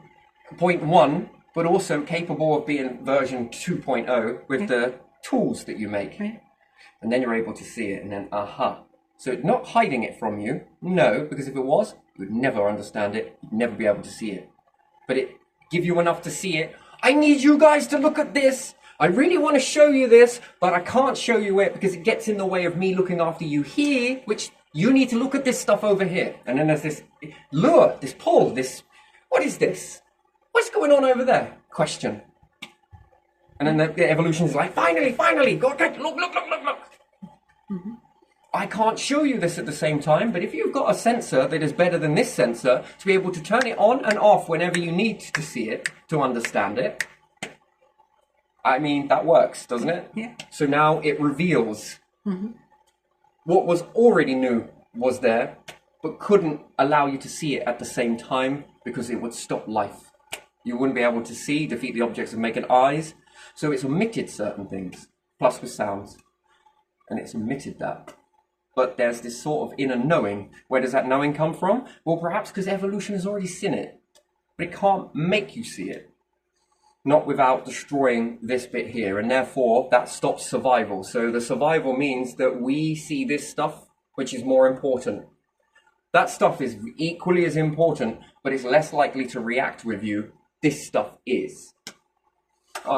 point 1, but also capable of being version 2.0 with the tools that you make. And then you're able to see it, and then, aha. So it's not hiding it from you, no, because if it was, you would never understand it, you'd never be able to see it. But it give you enough to see it. I need you guys to look at this. I really want to show you this, but I can't show you it because it gets in the way of me looking after you here, which you need to look at this stuff over here. And then there's this lure, this pull, this, what is this? What's going on over there? Question. And then the evolution is like, finally, go, look. I can't show you this at the same time, but if you've got a sensor that is better than this sensor to be able to turn it on and off whenever you need to see it, to understand it, I mean, that works, doesn't it? So now it reveals what was already new was there, but couldn't allow you to see it at the same time because it would stop life. You wouldn't be able to see, defeat the objects of making eyes. So it's omitted certain things, plus with sounds. And it's omitted that. But there's this sort of inner knowing. Where does that knowing come from? Well, perhaps because evolution has already seen it. But it can't make you see it. Not without destroying this bit here. And therefore, that stops survival. So the survival means that we see this stuff, which is more important. That stuff is equally as important, but it's less likely to react with you. This stuff is.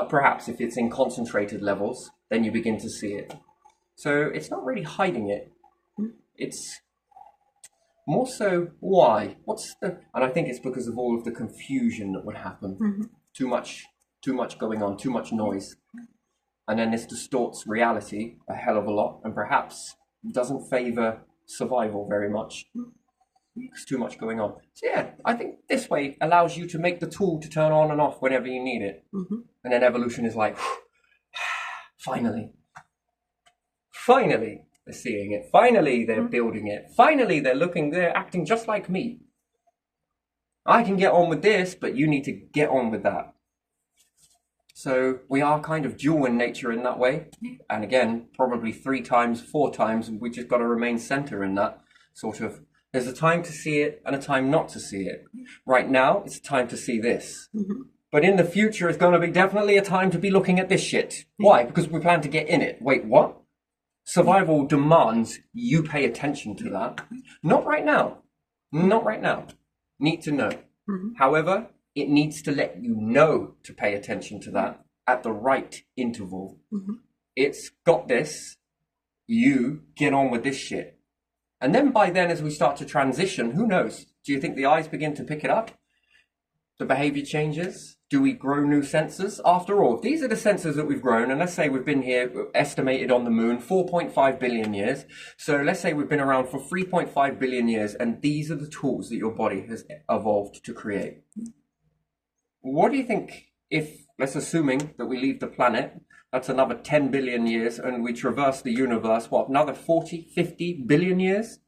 Perhaps if it's in concentrated levels, then you begin to see it. So it's not really hiding it. It's more so why? And I think it's because of all of the confusion that would happen. Too much going on, too much noise. And then this distorts reality a hell of a lot and perhaps doesn't favor survival very much. There's too much going on. So yeah, I think this way allows you to make the tool to turn on and off whenever you need it. And then evolution is like, finally. They're seeing it. Finally, they're building it. Finally, they're acting just like me. I can get on with this, but you need to get on with that. So we are kind of dual in nature in that way. And again, probably 3 times, 4 times, we just got to remain center in that sort of. There's a time to see it and a time not to see it. Right now, it's time to see this. But in the future, it's going to be definitely a time to be looking at this shit. Why? Because we plan to get in it. Wait, what? Survival demands you pay attention to that. Not right now. Not right now. Need to know. However, it needs to let you know to pay attention to that at the right interval. It's got this. You get on with this shit. And then by then, as we start to transition, who knows? Do you think the eyes begin to pick it up? The behavior changes? Do we grow new sensors? After all, if these are the sensors that we've grown, and let's say we've been here, estimated on the moon, 4.5 billion years. So let's say we've been around for 3.5 billion years, and these are the tools that your body has evolved to create. What do you think if, let's assuming that we leave the planet, that's another 10 billion years, and we traverse the universe, what, another 40, 50 billion years?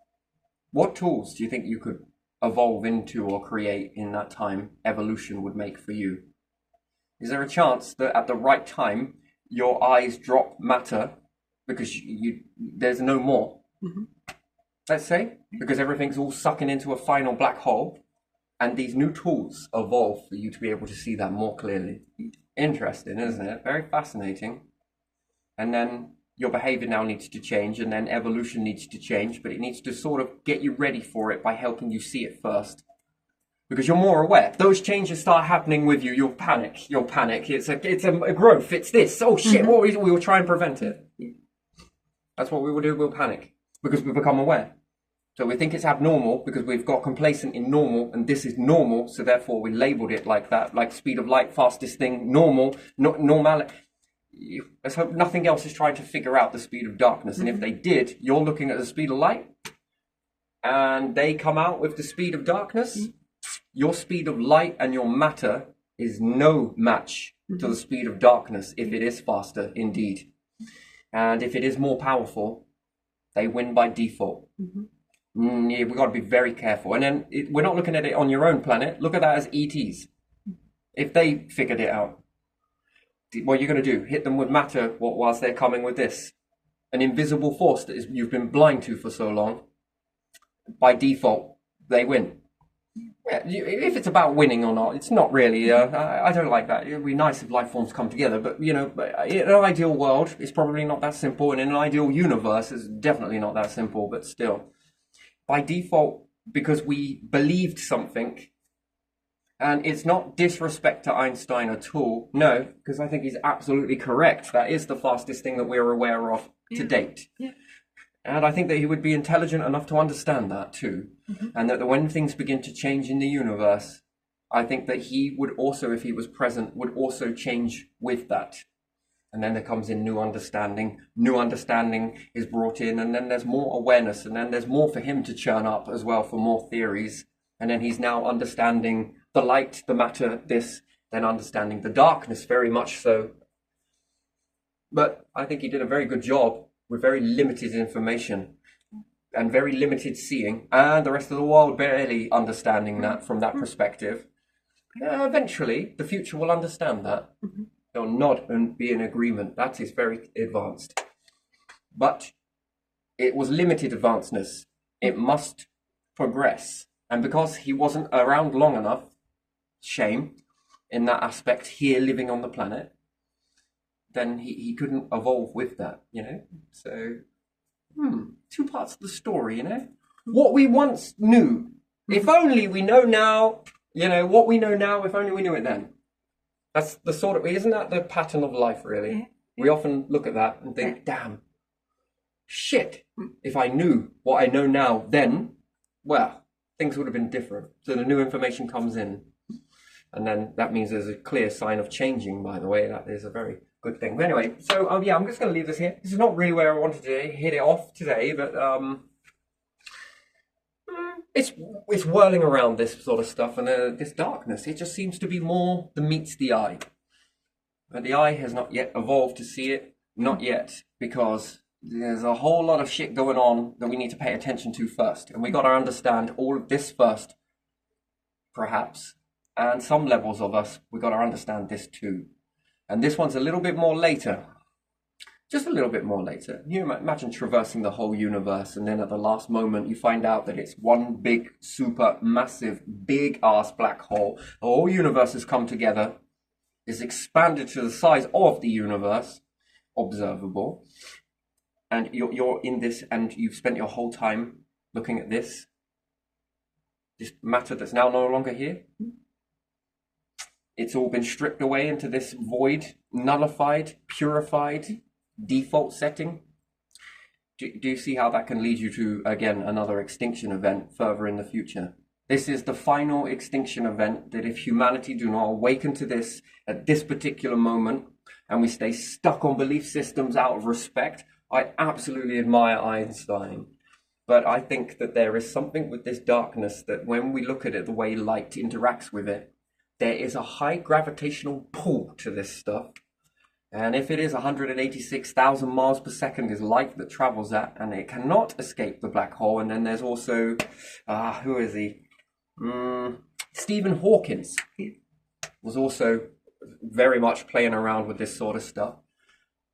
What tools do you think you could evolve into or create in that time evolution would make for you? Is there a chance that at the right time, your eyes drop matter because there's no more? Let's say, because everything's all sucking into a final black hole, and these new tools evolve for you to be able to see that more clearly. Interesting, isn't it? Very fascinating. And then your behavior now needs to change, and then evolution needs to change, but it needs to sort of get you ready for it by helping you see it first. Because you're more aware. Those changes start happening with you, you'll panic. It's a growth, it's this. Oh shit, we will try and prevent it. That's what we will do, we'll panic. Because we become aware. So we think it's abnormal because we've got complacent in normal, and this is normal, so therefore we labeled it like that, like speed of light, fastest thing, normal, normality. Let's hope nothing else is trying to figure out the speed of darkness. And if they did, you're looking at the speed of light, and they come out with the speed of darkness. Your speed of light and your matter is no match to the speed of darkness if it is faster, indeed. And if it is more powerful, they win by default. Yeah, we've got to be very careful. And then we're not looking at it on your own planet. Look at that as ETs. If they figured it out, what are you going to do? Hit them with matter whilst they're coming with this? An invisible force that you've been blind to for so long. By default, they win. Yeah, if it's about winning or not, it's not really. I don't like that. It would be nice if life forms come together, but in an ideal world, it's probably not that simple. And in an ideal universe, it's definitely not that simple, but still. By default, because we believed something, and it's not disrespect to Einstein at all. No, because I think he's absolutely correct. That is the fastest thing that we're aware of to date. Yeah. And I think that he would be intelligent enough to understand that too. And that when things begin to change in the universe, I think that he would also, if he was present, would also change with that. And then there comes in new understanding. New understanding is brought in, and then there's more awareness, and then there's more for him to churn up as well for more theories. And then he's now understanding the light, the matter, this, then understanding the darkness very much so. But I think he did a very good job with very limited information and very limited seeing, and the rest of the world barely understanding that from that perspective. Eventually, the future will understand that. They'll nod and be in agreement. That is very advanced. But it was limited advancedness. It must progress. And because he wasn't around long enough, shame, in that aspect, here living on the planet, then he couldn't evolve with that, So, two parts of the story, What we once knew, if only we know now, what we know now, if only we knew it then. That's the sort of, isn't that the pattern of life, really? Yeah. We often look at that and think, damn, shit, if I knew what I know now then, well, things would have been different. So the new information comes in. And then that means there's a clear sign of changing, by the way. That is a very good thing. But anyway, so I'm just going to leave this here. This is not really where I wanted to hit it off today, but it's whirling around this sort of stuff, and this darkness, it just seems to be more than meets the eye. But the eye has not yet evolved to see it, not yet, because there's a whole lot of shit going on that we need to pay attention to first. And we got to understand all of this first, perhaps. And some levels of us, we got to understand this too. And this one's a little bit more later. Just a little bit more later. You imagine traversing the whole universe, and then at the last moment you find out that it's one big, super massive, big-ass black hole. The whole universe has come together, is expanded to the size of the universe, observable, and you're in this, and you've spent your whole time looking at this matter that's now no longer here. It's all been stripped away into this void, nullified, purified, default setting. Do you see how that can lead you to, again, another extinction event further in the future? This is the final extinction event, that if humanity do not awaken to this at this particular moment, and we stay stuck on belief systems out of respect. I absolutely admire Einstein, but I think that there is something with this darkness that when we look at it, the way light interacts with it, there is a high gravitational pull to this stuff. And if it is 186,000 miles per second is light that travels at, and it cannot escape the black hole. And then there's also, who is he? Stephen Hawking was also very much playing around with this sort of stuff.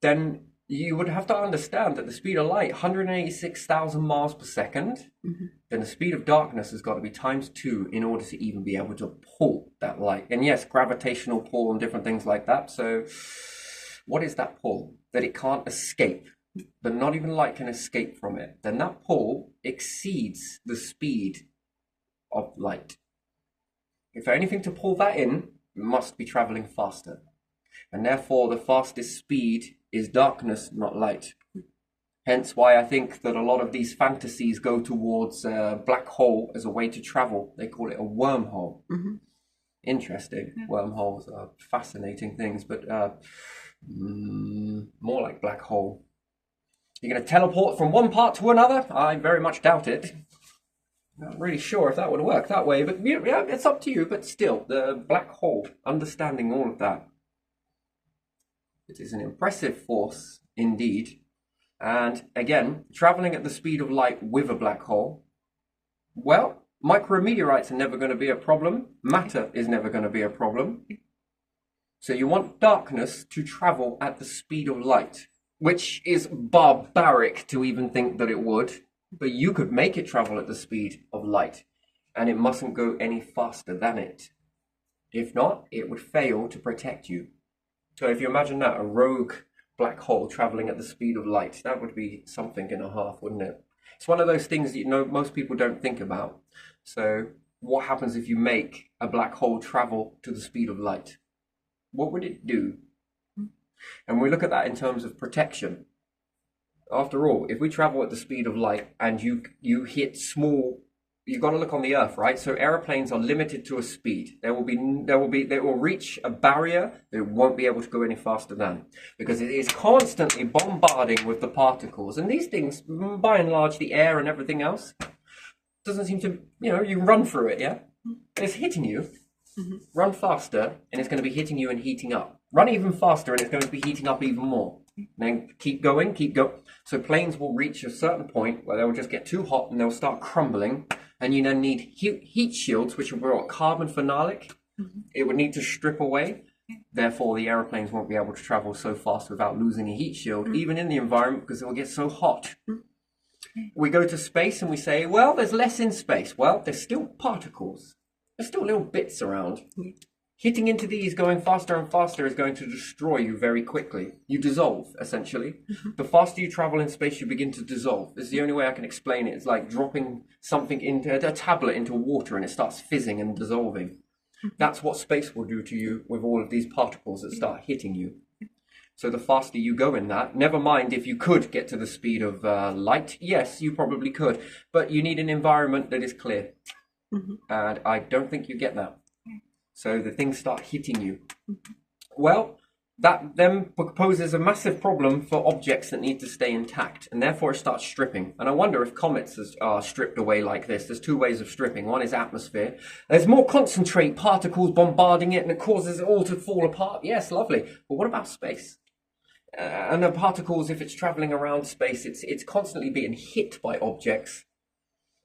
Then you would have to understand that the speed of light, 186,000 miles per second, then the speed of darkness has got to be times 2 in order to even be able to pull that light. And yes, gravitational pull and different things like that. So what is that pull? That it can't escape, but not even light can escape from it. Then that pull exceeds the speed of light. If for anything to pull that in, it must be traveling faster. And therefore, the fastest speed is darkness, not light. Hence why I think that a lot of these fantasies go towards a black hole as a way to travel. They call it a wormhole. Interesting. Yeah. Wormholes are fascinating things, but more like black hole. You're going to teleport from one part to another? I very much doubt it. Not really sure if that would work that way, but yeah, it's up to you. But still, the black hole, understanding all of that, it is an impressive force indeed. And again, traveling at the speed of light with a black hole, well, micrometeorites are never going to be a problem. Matter is never going to be a problem. So you want darkness to travel at the speed of light, which is barbaric to even think that it would. But you could make it travel at the speed of light, and it mustn't go any faster than it. If not, it would fail to protect you. So if you imagine that, a rogue black hole traveling at the speed of light, that would be something and a half, wouldn't it? It's one of those things that most people don't think about. So what happens if you make a black hole travel to the speed of light? What would it do? And we look at that in terms of protection. After all, if we travel at the speed of light and you hit small, you've got to look on the Earth, right? So airplanes are limited to a speed. They will reach a barrier that it won't be able to go any faster than, because it is constantly bombarding with the particles. And these things, by and large, the air and everything else, doesn't seem to, you can run through it, yeah? And it's hitting you. Run faster, and it's going to be hitting you and heating up. Run even faster, and it's going to be heating up even more. And then keep going. So planes will reach a certain point where they'll just get too hot and they'll start crumbling. And you then need heat shields, which are carbon phenolic. It would need to strip away. Therefore, the aeroplanes won't be able to travel so fast without losing a heat shield, even in the environment, because it will get so hot. We go to space and we say, well, there's less in space. Well, there's still particles. There's still little bits around. Hitting into these, going faster and faster, is going to destroy you very quickly. You dissolve, essentially. The faster you travel in space, you begin to dissolve. This is the only way I can explain it. It's like dropping something into a tablet into water and it starts fizzing and dissolving. That's what space will do to you with all of these particles that start hitting you. So the faster you go in that, never mind if you could get to the speed of light. Yes, you probably could. But you need an environment that is clear. And I don't think you get that. So the things start hitting you. Well, that then poses a massive problem for objects that need to stay intact, and therefore it starts stripping. And I wonder if comets are stripped away like this. There's two ways of stripping. One is atmosphere. There's more concentrate particles bombarding it, and it causes it all to fall apart. Yes, lovely. But what about space? And the particles, if it's traveling around space, it's constantly being hit by objects,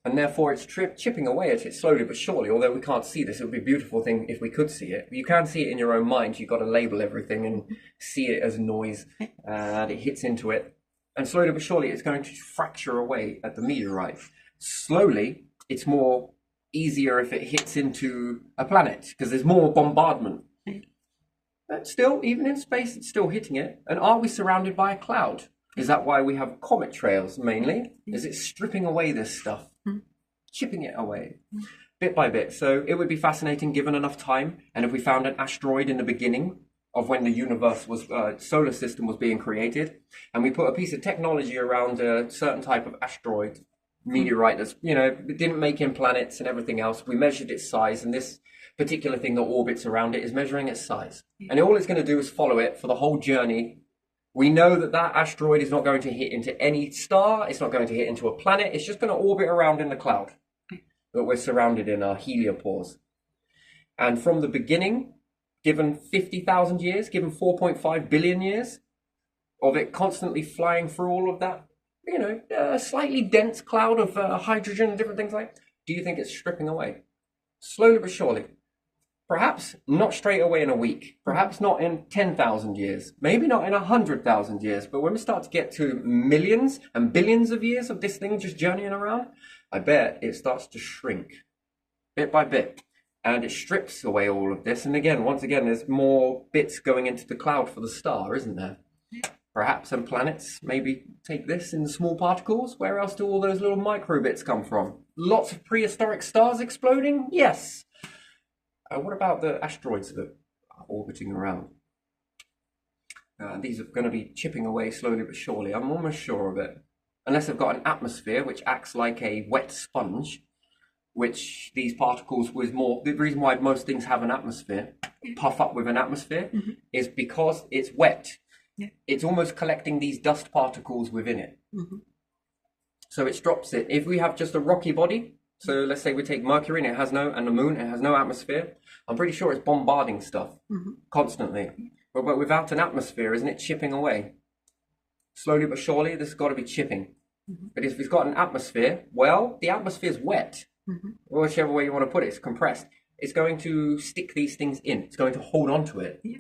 and therefore it's chipping away at it slowly but surely. Although we can't see this, it would be a beautiful thing if we could see it. You can see it in your own mind. You've got to label everything and see it as noise, and it hits into it. And slowly but surely, it's going to fracture away at the meteorite. Slowly, it's more easier if it hits into a planet, because there's more bombardment. But still, even in space, it's still hitting it. And are we surrounded by a cloud? Is that why we have comet trails, mainly? Is it stripping away this stuff? Chipping it away, bit by bit. So it would be fascinating given enough time. And if we found an asteroid in the beginning of when the universe was, solar system was being created, and we put a piece of technology around a certain type of asteroid, meteorite that's, it didn't make in planets and everything else. We measured its size, and this particular thing that orbits around it is measuring its size. And all it's going to do is follow it for the whole journey. We know that that asteroid is not going to hit into any star. It's not going to hit into a planet. It's just going to orbit around in the cloud that we're surrounded in, our heliopause. And from the beginning, given 50,000 years, given 4.5 billion years of it constantly flying through all of that, a slightly dense cloud of hydrogen and different things like that, do you think it's stripping away? Slowly but surely. Perhaps not straight away in a week, perhaps not in 10,000 years, maybe not in 100,000 years, but when we start to get to millions and billions of years of this thing just journeying around, I bet it starts to shrink bit by bit, and it strips away all of this. And again, once again, there's more bits going into the cloud for the star, isn't there? Perhaps some planets maybe take this in the small particles. Where else do all those little micro bits come from? Lots of prehistoric stars exploding? Yes. What about the asteroids that are orbiting around? These are going to be chipping away slowly but surely. I'm almost sure of it. Unless they've got an atmosphere which acts like a wet sponge, which these particles with more... The reason why most things have an atmosphere, puff up with an atmosphere, is because it's wet. Yeah. It's almost collecting these dust particles within it. So it drops it. If we have just a rocky body, so let's say we take Mercury and and the moon, it has no atmosphere, I'm pretty sure it's bombarding stuff constantly. But without an atmosphere, isn't it chipping away? Slowly but surely, this has got to be chipping. But if it's got an atmosphere, well, the atmosphere is wet. Whichever way you want to put it, it's compressed. It's going to stick these things in. It's going to hold on to it. Yeah.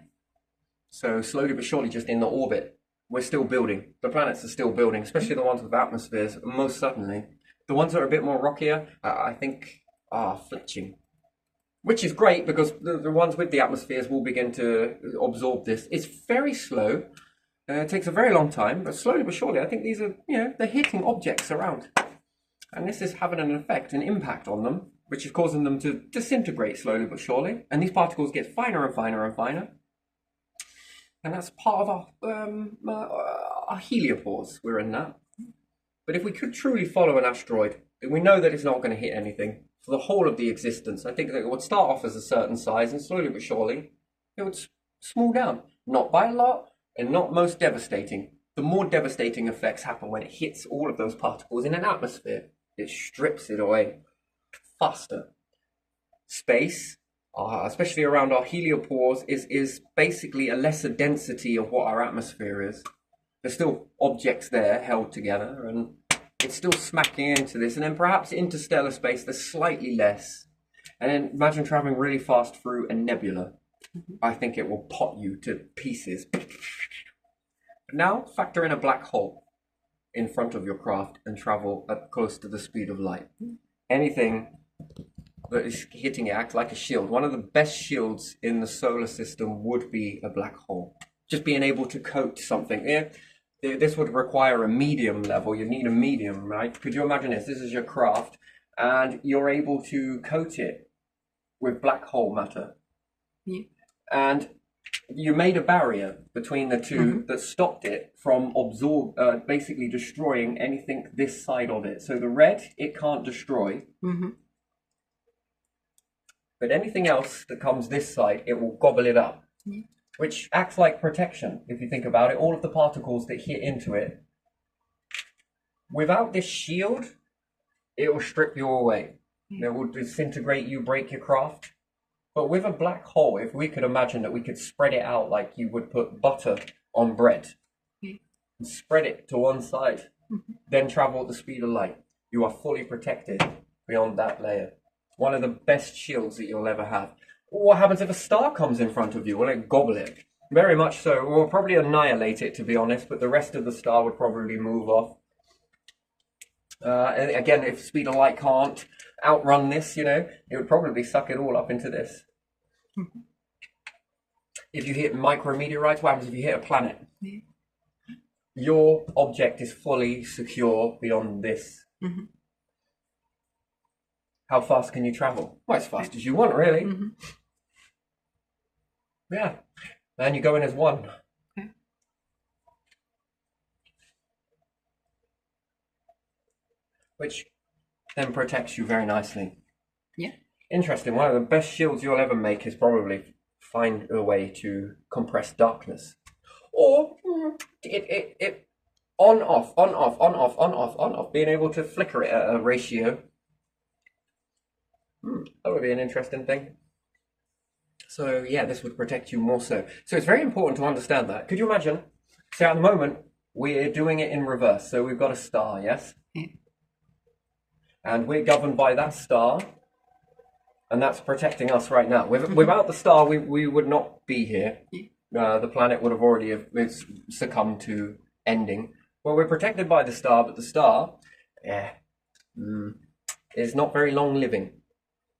So slowly but surely, just in the orbit, we're still building. The planets are still building, especially the ones with atmospheres, most certainly. The ones that are a bit more rockier, I think, are fletching. Which is great, because the ones with the atmospheres will begin to absorb this. It's very slow. It takes a very long time, but slowly but surely, I think these are, they're hitting objects around. And this is having an effect, an impact on them, which is causing them to disintegrate slowly but surely. And these particles get finer and finer and finer. And that's part of our heliopause. We're in that. But if we could truly follow an asteroid, we know that it's not going to hit anything for the whole of the existence. I think that it would start off as a certain size, and slowly but surely, it would small down. Not by a lot, and not most devastating. The more devastating effects happen when it hits all of those particles in an atmosphere. It strips it away faster. Space, especially around our heliopause, is basically a lesser density of what our atmosphere is. There's still objects there held together, and it's still smacking into this. And then perhaps interstellar space, there's slightly less. And then imagine traveling really fast through a nebula. I think it will pot you to pieces. Now factor in a black hole in front of your craft and travel at close to the speed of light. Anything that is hitting it acts like a shield. One of the best shields in the solar system would be a black hole. Just being able to coat something. This would require a medium level. You need a medium, right? Could you imagine this? This is your craft, and you're able to coat it with black hole matter. Yeah. And you made a barrier between the two that stopped it from basically destroying anything this side of it. So the red, it can't destroy. But anything else that comes this side, it will gobble it up. Which acts like protection, if you think about it. All of the particles that hit into it. Without this shield, it will strip you away. It will disintegrate you, break your craft. But with a black hole, if we could imagine that we could spread it out like you would put butter on bread, spread it to one side, then travel at the speed of light. You are fully protected beyond that layer. One of the best shields that you'll ever have. What happens if a star comes in front of you? Will it gobble it? Very much so. We'll probably annihilate it, to be honest, but the rest of the star would probably move off. And again, if speed of light can't outrun this, it would probably suck it all up into this. If you hit micrometeorites, what happens if you hit a planet? Your object is fully secure beyond this. How fast can you travel? Well, as fast as you want, really. Yeah. And you go in as one. Which then protects you very nicely. Yeah. Interesting. One of the best shields you'll ever make is probably find a way to compress darkness. Or it on, off, on, off, on, off, on, off, on, off. Being able to flicker it at a ratio. That would be an interesting thing. So yeah, this would protect you more so. So it's very important to understand that. Could you imagine? So at the moment, we're doing it in reverse. So we've got a star, yes? Yeah. And we're governed by that star. And that's protecting us right now. Without the star, we would not be here. The planet would have already succumbed to ending. Well, we're protected by the star, but the star is not very long living.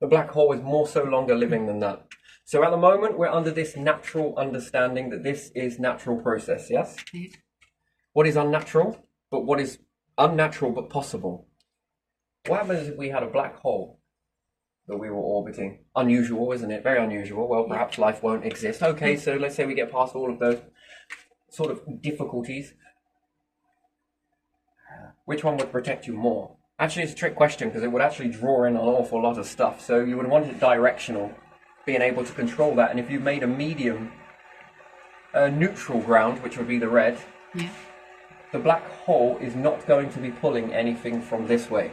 The black hole is more so longer living than that. So at the moment, we're under this natural understanding that this is natural process, yes? What is unnatural, but what is unnatural but possible? What happens if we had a black hole that we were orbiting? Unusual, isn't it? Very unusual. Well, perhaps life won't exist. Okay, so let's say we get past all of those sort of difficulties. Which one would protect you more? Actually, it's a trick question because it would actually draw in an awful lot of stuff. So you would want it directional, being able to control that. And if you made a medium, neutral ground, which would be the red, the black hole is not going to be pulling anything from this way.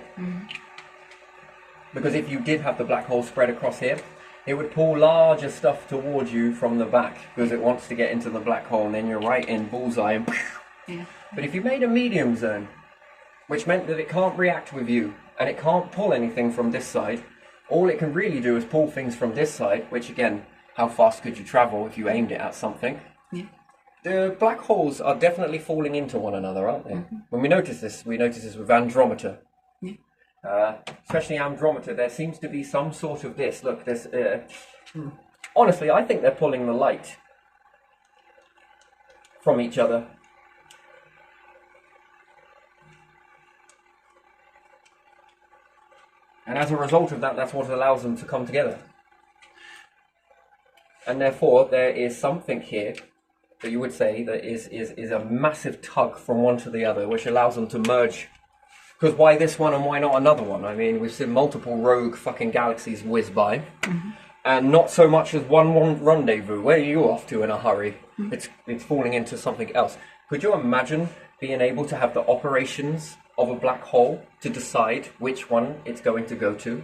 Because if you did have the black hole spread across here, it would pull larger stuff towards you from the back because it wants to get into the black hole, and then you're right in bullseye. And But if you made a medium zone, which meant that it can't react with you and it can't pull anything from this side, all it can really do is pull things from this side, which again, how fast could you travel if you aimed it at something? The black holes are definitely falling into one another, aren't they? When we notice this with Andromeda. Especially Andromeda, there seems to be some sort of this. Look, this. Honestly, I think they're pulling the light from each other. And as a result of that, that's what allows them to come together. And therefore, there is something here that you would say that is a massive tug from one to the other, which allows them to merge. Because why this one and why not another one? I mean, we've seen multiple rogue fucking galaxies whiz by, and not so much as one rendezvous. Where are you off to in a hurry? It's falling into something else. Could you imagine being able to have the operations of a black hole to decide which one it's going to go to?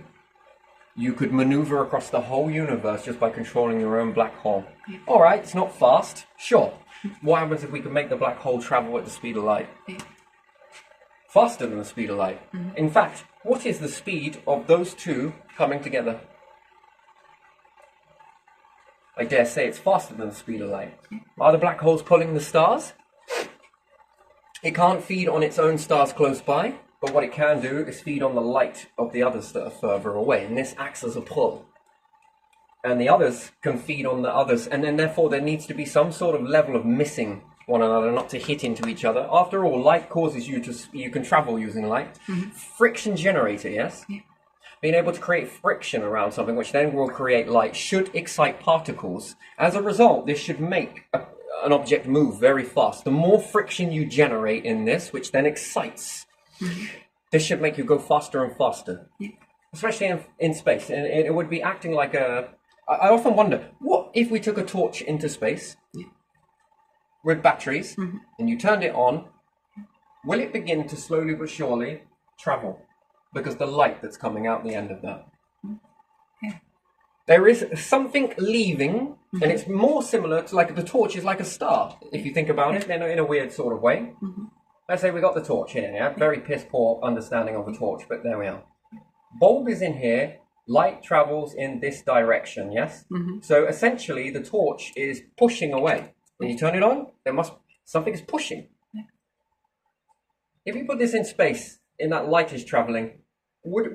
You could maneuver across the whole universe just by controlling your own black hole. All right, it's not fast, sure. What happens if we could make the black hole travel at the speed of light? Faster than the speed of light. In fact, what is the speed of those two coming together? I dare say it's faster than the speed of light. Are the black holes pulling the stars? It can't feed on its own stars close by, but what it can do is feed on the light of the others that are further away, and this acts as a pull. And the others can feed on the others, and then therefore there needs to be some sort of level of missing one another, not to hit into each other. After all, light causes you can travel using light. Friction generator, yes? Being able to create friction around something, which then will create light, should excite particles. As a result, this should make an object move very fast. The more friction you generate in this, which then excites, this should make you go faster and faster. Especially in space. And it would be acting like a... I often wonder, what if we took a torch into space with batteries, and you turned it on, will it begin to slowly but surely travel? Because the light that's coming out the end of that. There is something leaving, and it's more similar to like the torch is like a star, if you think about it in a weird sort of way. Let's say we got the torch here, yeah? Very piss poor understanding of the torch, but there we are. Bulb is in here, light travels in this direction, yes? So essentially the torch is pushing away. When you turn it on, something is pushing. If you put this in space, in that light is traveling, would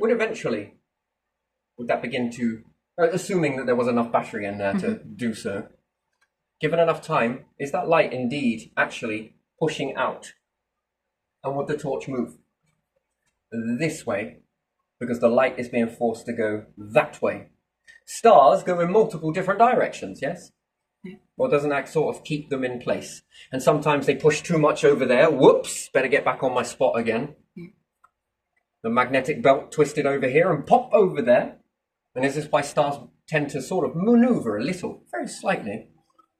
that begin to, assuming that there was enough battery in there to do so, given enough time, is that light indeed actually pushing out? And would the torch move this way? Because the light is being forced to go that way. Stars go in multiple different directions, yes? Or doesn't that sort of keep them in place? And sometimes they push too much over there. Whoops, better get back on my spot again. The magnetic belt twisted over here and pop over there. And this is why stars tend to sort of maneuver a little, very slightly.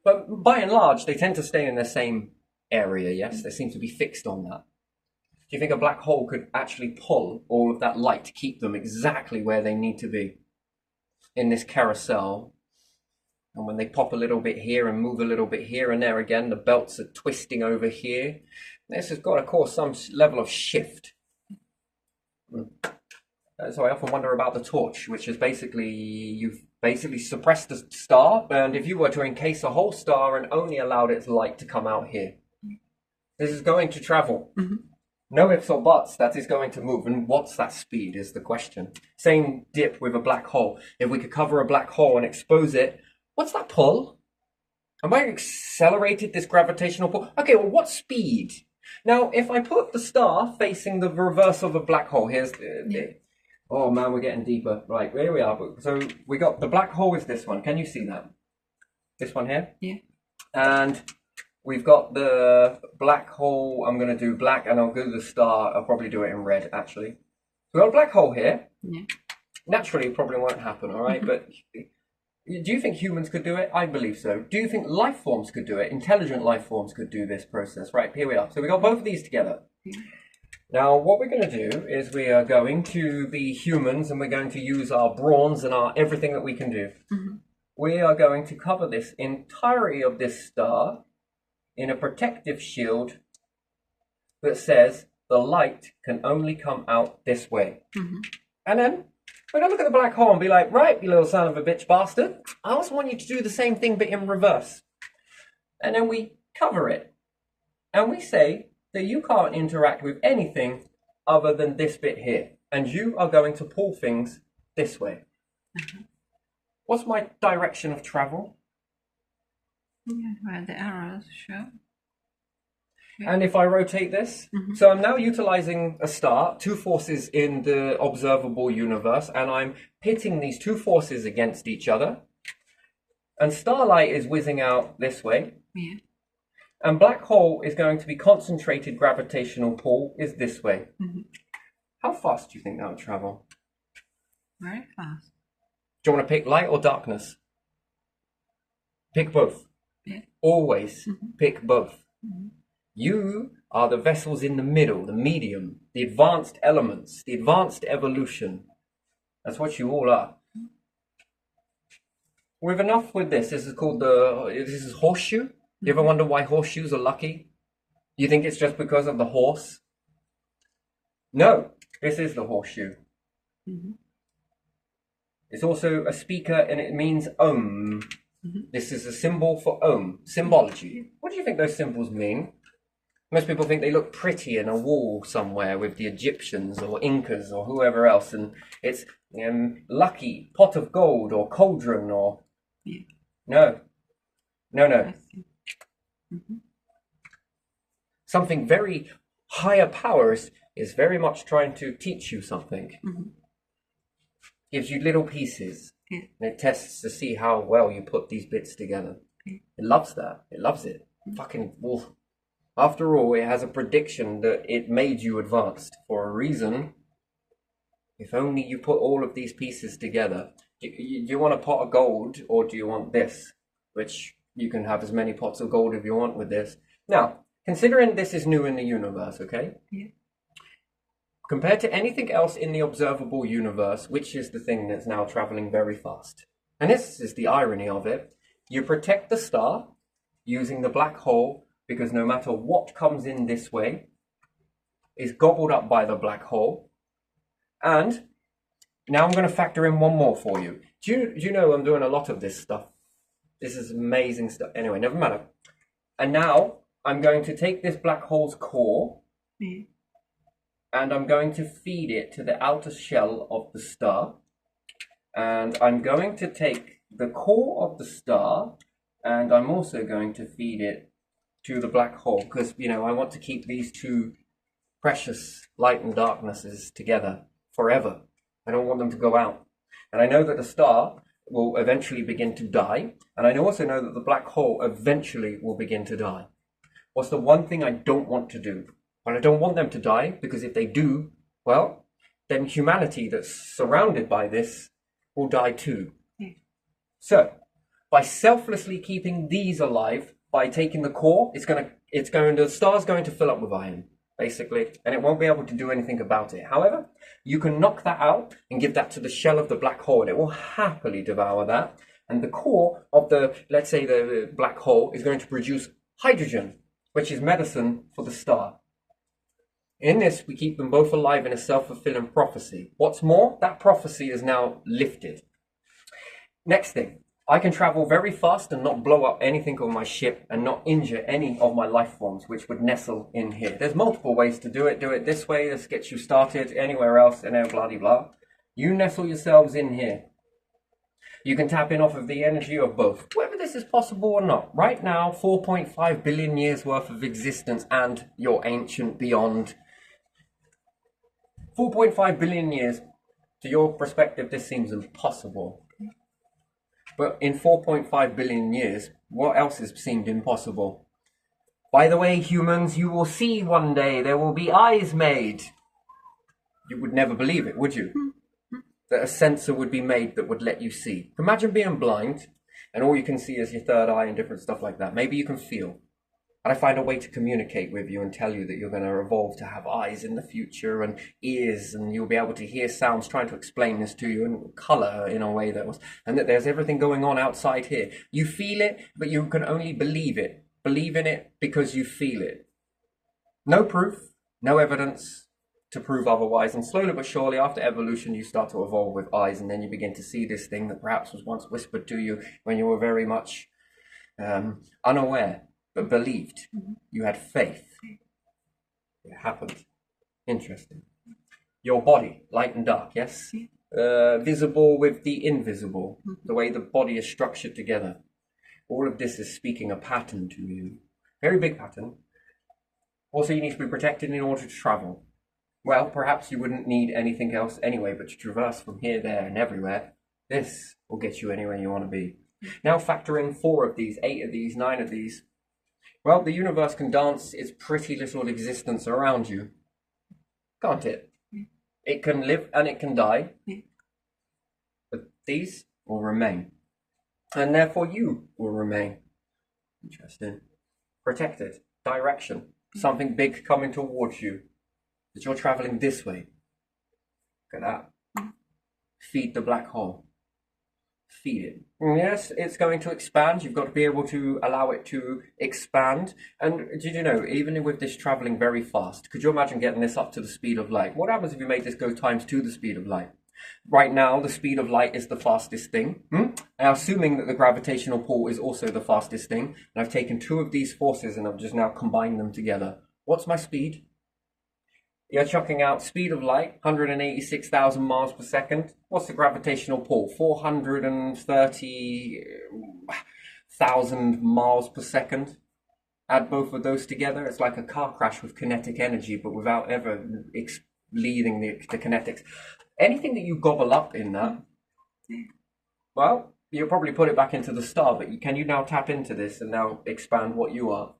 But by and large, they tend to stay in the same area, yes? They seem to be fixed on that. Do you think a black hole could actually pull all of that light to keep them exactly where they need to be in this carousel? And when they pop a little bit here and move a little bit here and there again, the belts are twisting over here. This has got to cause some level of shift. So I often wonder about the torch, which is you've basically suppressed the star, and if you were to encase a whole star and only allowed its light to come out here, this is going to travel. No ifs or buts, that is going to move. And what's that speed is the question. Same dip with a black hole. If we could cover a black hole and expose it, what's that pull? Have I accelerated this gravitational pull? Okay, well, what speed? Now, if I put the star facing the reverse of a black hole, oh man, we're getting deeper. Right, here we are. So we got the black hole is this one. Can you see that? This one here? Yeah. And we've got the black hole. I'm going to do black and I'll do the star. I'll probably do it in red, actually. We've got a black hole here. Yeah. Naturally, it probably won't happen, all right? But do you think humans could do it? I believe so. Do you think life forms could do it? Intelligent life forms could do this process. Right, here we are. So we got both of these together. Yeah. Now, what we're going to do is we are going to be humans and we're going to use our brawns and our everything that we can do. We are going to cover this entirety of this star in a protective shield that says the light can only come out this way. And then we're going to look at the black hole and be like, right, you little son of a bitch bastard, I also want you to do the same thing but in reverse. And then we cover it. And we say that you can't interact with anything other than this bit here. And you are going to pull things this way. What's my direction of travel? Yeah, where the arrows show. And if I rotate this, so I'm now utilizing a star, two forces in the observable universe, and I'm pitting these two forces against each other. And starlight is whizzing out this way. Yeah. And black hole is going to be concentrated gravitational pull is this way. How fast do you think that would travel? Very fast. Do you want to pick light or darkness? Pick both. Yeah. Always pick both. You are the vessels in the middle, the medium, the advanced elements, the advanced evolution. That's what you all are. We've enough with this. This is horseshoe. You ever wonder why horseshoes are lucky? You think it's just because of the horse? No, this is the horseshoe. It's also a speaker and it means Om. This is a symbol for Om, symbology. What do you think those symbols mean? Most people think they look pretty in a wall somewhere with the Egyptians or Incas or whoever else, and it's lucky, pot of gold or cauldron or... No. Something very higher powers is very much trying to teach you something. Gives you little pieces. And it tests to see how well you put these bits together. It loves that. It loves it. Fucking wolf. After all, it has a prediction that it made you advanced for a reason. If only you put all of these pieces together. Do you want a pot of gold or do you want this? Which you can have as many pots of gold if you want with this. Now, considering this is new in the universe, okay? Yeah. Compared to anything else in the observable universe, which is the thing that's now traveling very fast? And this is the irony of it. You protect the star using the black hole, because no matter what comes in this way is gobbled up by the black hole. And now I'm going to factor in one more for you. Do you know I'm doing a lot of this stuff? This is amazing stuff. Anyway, never matter. And now I'm going to take this black hole's core and I'm going to feed it to the outer shell of the star. And I'm going to take the core of the star and I'm also going to feed it to the black hole, because, you know, I want to keep these two precious light and darknesses together forever. I don't want them to go out. And I know that the star will eventually begin to die. And I also know that the black hole eventually will begin to die. What's the one thing I don't want to do? Well, I don't want them to die, because if they do, well, then humanity that's surrounded by this will die too. So, by selflessly keeping these alive, by taking the core, the star's going to fill up with iron, basically, and it won't be able to do anything about it. However, you can knock that out and give that to the shell of the black hole, and it will happily devour that. And the core of the, let's say, the black hole is going to produce hydrogen, which is medicine for the star. In this, we keep them both alive in a self-fulfilling prophecy. What's more, that prophecy is now lifted. Next thing, I can travel very fast and not blow up anything on my ship and not injure any of my life forms which would nestle in here. There's multiple ways to do it. Do it this way, this gets you started, anywhere else, and then blah-de-blah. You nestle yourselves in here. You can tap in off of the energy of both, whether this is possible or not. Right now, 4.5 billion years worth of existence and your ancient beyond. 4.5 billion years, to your perspective, this seems impossible. But in 4.5 billion years, what else has seemed impossible? By the way, humans, you will see one day there will be eyes made. You would never believe it, would you? That a sensor would be made that would let you see. Imagine being blind and all you can see is your third eye and different stuff like that. Maybe you can feel. And I find a way to communicate with you and tell you that you're going to evolve to have eyes in the future and ears, and you'll be able to hear sounds, trying to explain this to you, and color in a way and that there's everything going on outside here. You feel it, but you can only believe it. Believe in it because you feel it. No proof, no evidence to prove otherwise. And slowly but surely, after evolution, you start to evolve with eyes, and then you begin to see this thing that perhaps was once whispered to you when you were very much unaware. But believed. You had faith. It happened. Interesting. Your body, light and dark, yes? Visible with the invisible. The way the body is structured together. All of this is speaking a pattern to you. Very big pattern. Also, you need to be protected in order to travel. Well, perhaps you wouldn't need anything else anyway, but to traverse from here, there, and everywhere. This will get you anywhere you want to be. Now factor in 4 of these, 8 of these, 9 of these. Well, the universe can dance its pretty little existence around you, can't it? It can live and it can die, but these will remain, and therefore you will remain. Interesting. Protected. Direction. Something big coming towards you, that you're traveling this way. Look at that. Feed the black hole. Feed it. Yes, it's going to expand. You've got to be able to allow it to expand. And did you know, even with this traveling very fast, could you imagine getting this up to the speed of light? What happens if you make this go times 2 the speed of light? Right now, the speed of light is the fastest thing. Now, assuming that the gravitational pull is also the fastest thing, and I've taken 2 of these forces and I've just now combined them together. What's my speed? You're chucking out speed of light, 186,000 miles per second. What's the gravitational pull? 430,000 miles per second. Add both of those together, it's like a car crash with kinetic energy, but without ever leaving the kinetics. Anything that you gobble up in that, well, you'll probably put it back into the star, but can you now tap into this and now expand what you are?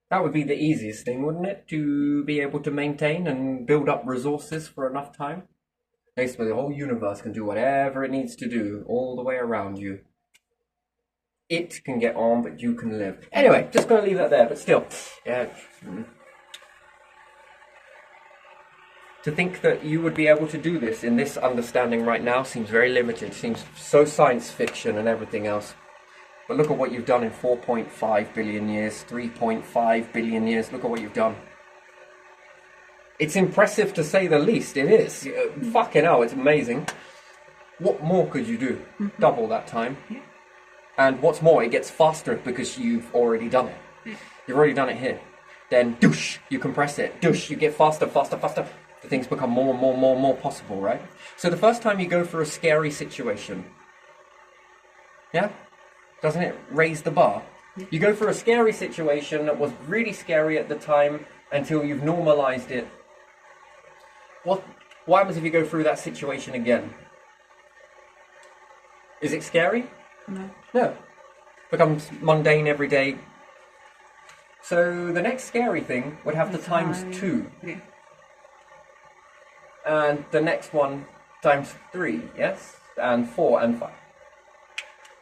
That would be the easiest thing, wouldn't it? To be able to maintain and build up resources for enough time. Basically, the whole universe can do whatever it needs to do all the way around you. It can get on, but you can live. Anyway, just going to leave that there, but still. Yeah. To think that you would be able to do this in this understanding right now seems very limited, seems so science fiction and everything else. But look at what you've done in 4.5 billion years, 3.5 billion years. Look at what you've done. It's impressive to say the least, it is. Fucking hell, it's amazing. What more could you do? Double that time. Yeah. And what's more, it gets faster because you've already done it. Yeah. You've already done it here. Then, douche, you compress it. Douche, you get faster, faster, faster. The things become more and more and more and more possible, right? So the first time you go through a scary situation, yeah? Doesn't it raise the bar? Yeah. You go through a scary situation that was really scary at the time until you've normalized it. What happens if you go through that situation again? Is it scary? No. No. Becomes mundane every day. So the next scary thing would have the times 2. Yeah. And the next one times 3, yes? And 4 and 5.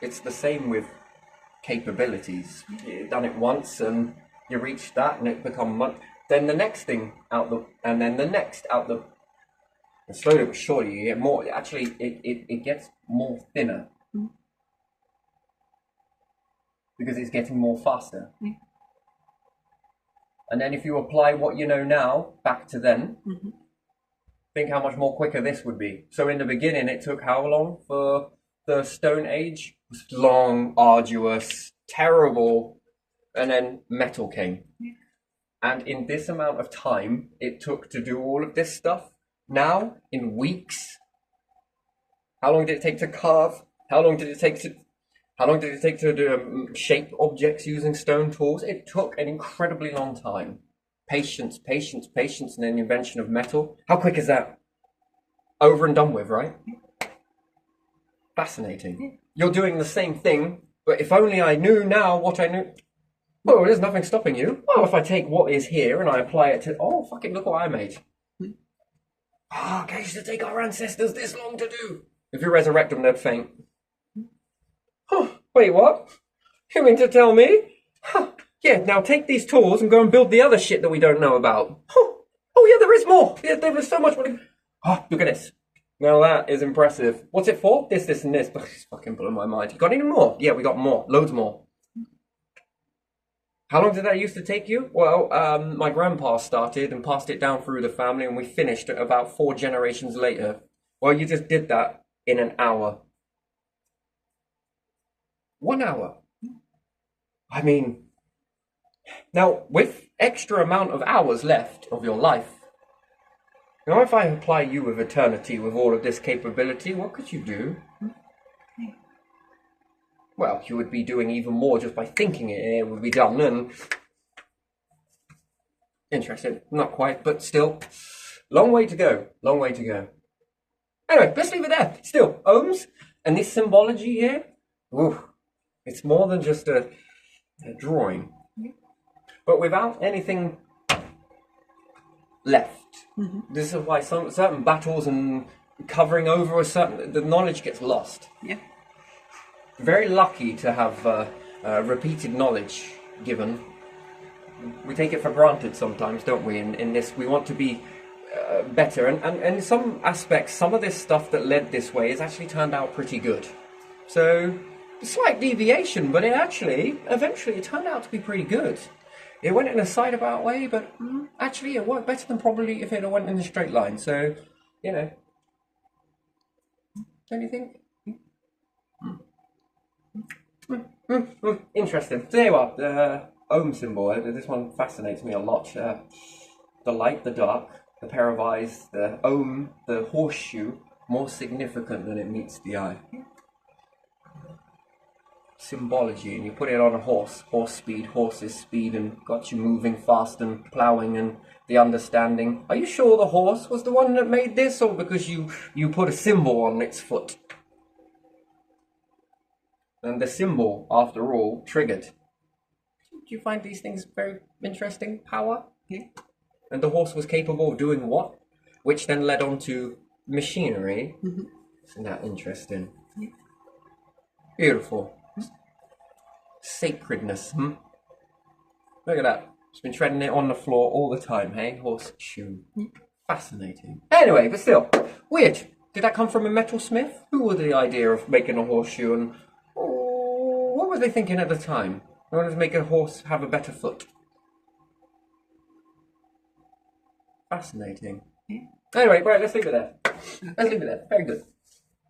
It's the same with capabilities. You've done it once and you reach that and it becomes then the next thing out the, and then the next out the, and slowly but surely you get more, actually it gets more thinner. Because it's getting more faster. Yeah. And then if you apply what you know now back to then, think how much more quicker this would be. So in the beginning, it took how long for the Stone Age? It was long, arduous, terrible, and then metal came. Yeah. And in this amount of time it took to do all of this stuff, now, in weeks, how long did it take to carve? How long did it take to do, shape objects using stone tools? It took an incredibly long time. Patience, patience, patience, and then the invention of metal. How quick is that? Over and done with, right? Fascinating. Yeah. You're doing the same thing, but if only I knew now what I knew. Well, there's nothing stopping you. Well, if I take what is here and I apply it to, oh, fucking look what I made. Okay, it used to take our ancestors this long to do. If you resurrect them, they'd faint. Huh, wait, what? You mean to tell me? Huh, yeah, now take these tools and go and build the other shit that we don't know about. Huh. Oh yeah, there is more. Yeah, there is so much more. Oh, look at this. Now that is impressive. What's it for? This, this, and this. It's fucking blowing my mind. You got any more? Yeah, we got more. Loads more. How long did that used to take you? Well, my grandpa started and passed it down through the family, and we finished it about 4 generations later. Well, you just did that in an hour. 1 hour. I mean, now with extra amount of hours left of your life, now if I apply you with eternity with all of this capability, what could you do? Well, you would be doing even more just by thinking it would be done, and interesting, not quite, but still, long way to go, long way to go. Anyway, let's leave it there. Still, ohms, and this symbology here, ooh, it's more than just a drawing, but without anything left. This is why some certain battles and covering over the knowledge gets lost. Yeah. Very lucky to have repeated knowledge given. We take it for granted sometimes, don't we? In this, we want to be better, and in some aspects, some of this stuff that led this way has actually turned out pretty good. So, a slight deviation, but it actually, eventually, it turned out to be pretty good. It went in a side-about way, but actually, it worked better than probably if it went in a straight line. So, you know, don't you think? Interesting. So there you are, the ohm symbol. This one fascinates me a lot. The light, the dark, the pair of eyes, the ohm, the horseshoe, more significant than it meets the eye. Symbology, and you put it on a horse speed, horse's speed, and got you moving fast and ploughing, and the understanding. Are you sure the horse was the one that made this, or because you put a symbol on its foot? And the symbol, after all, triggered. Do you find these things very interesting? Power? Yeah. And the horse was capable of doing what? Which then led on to machinery. Isn't that interesting? Yeah. Beautiful. Sacredness. Look at that. It's been treading it on the floor all the time, hey? Horseshoe. Fascinating. Anyway, but still, weird. Did that come from a metalsmith? Who was the idea of making a horseshoe, and what were they thinking at the time? They wanted to make a horse have a better foot. Fascinating. Yeah. Anyway, right, let's leave it there. Let's leave it there. Very good.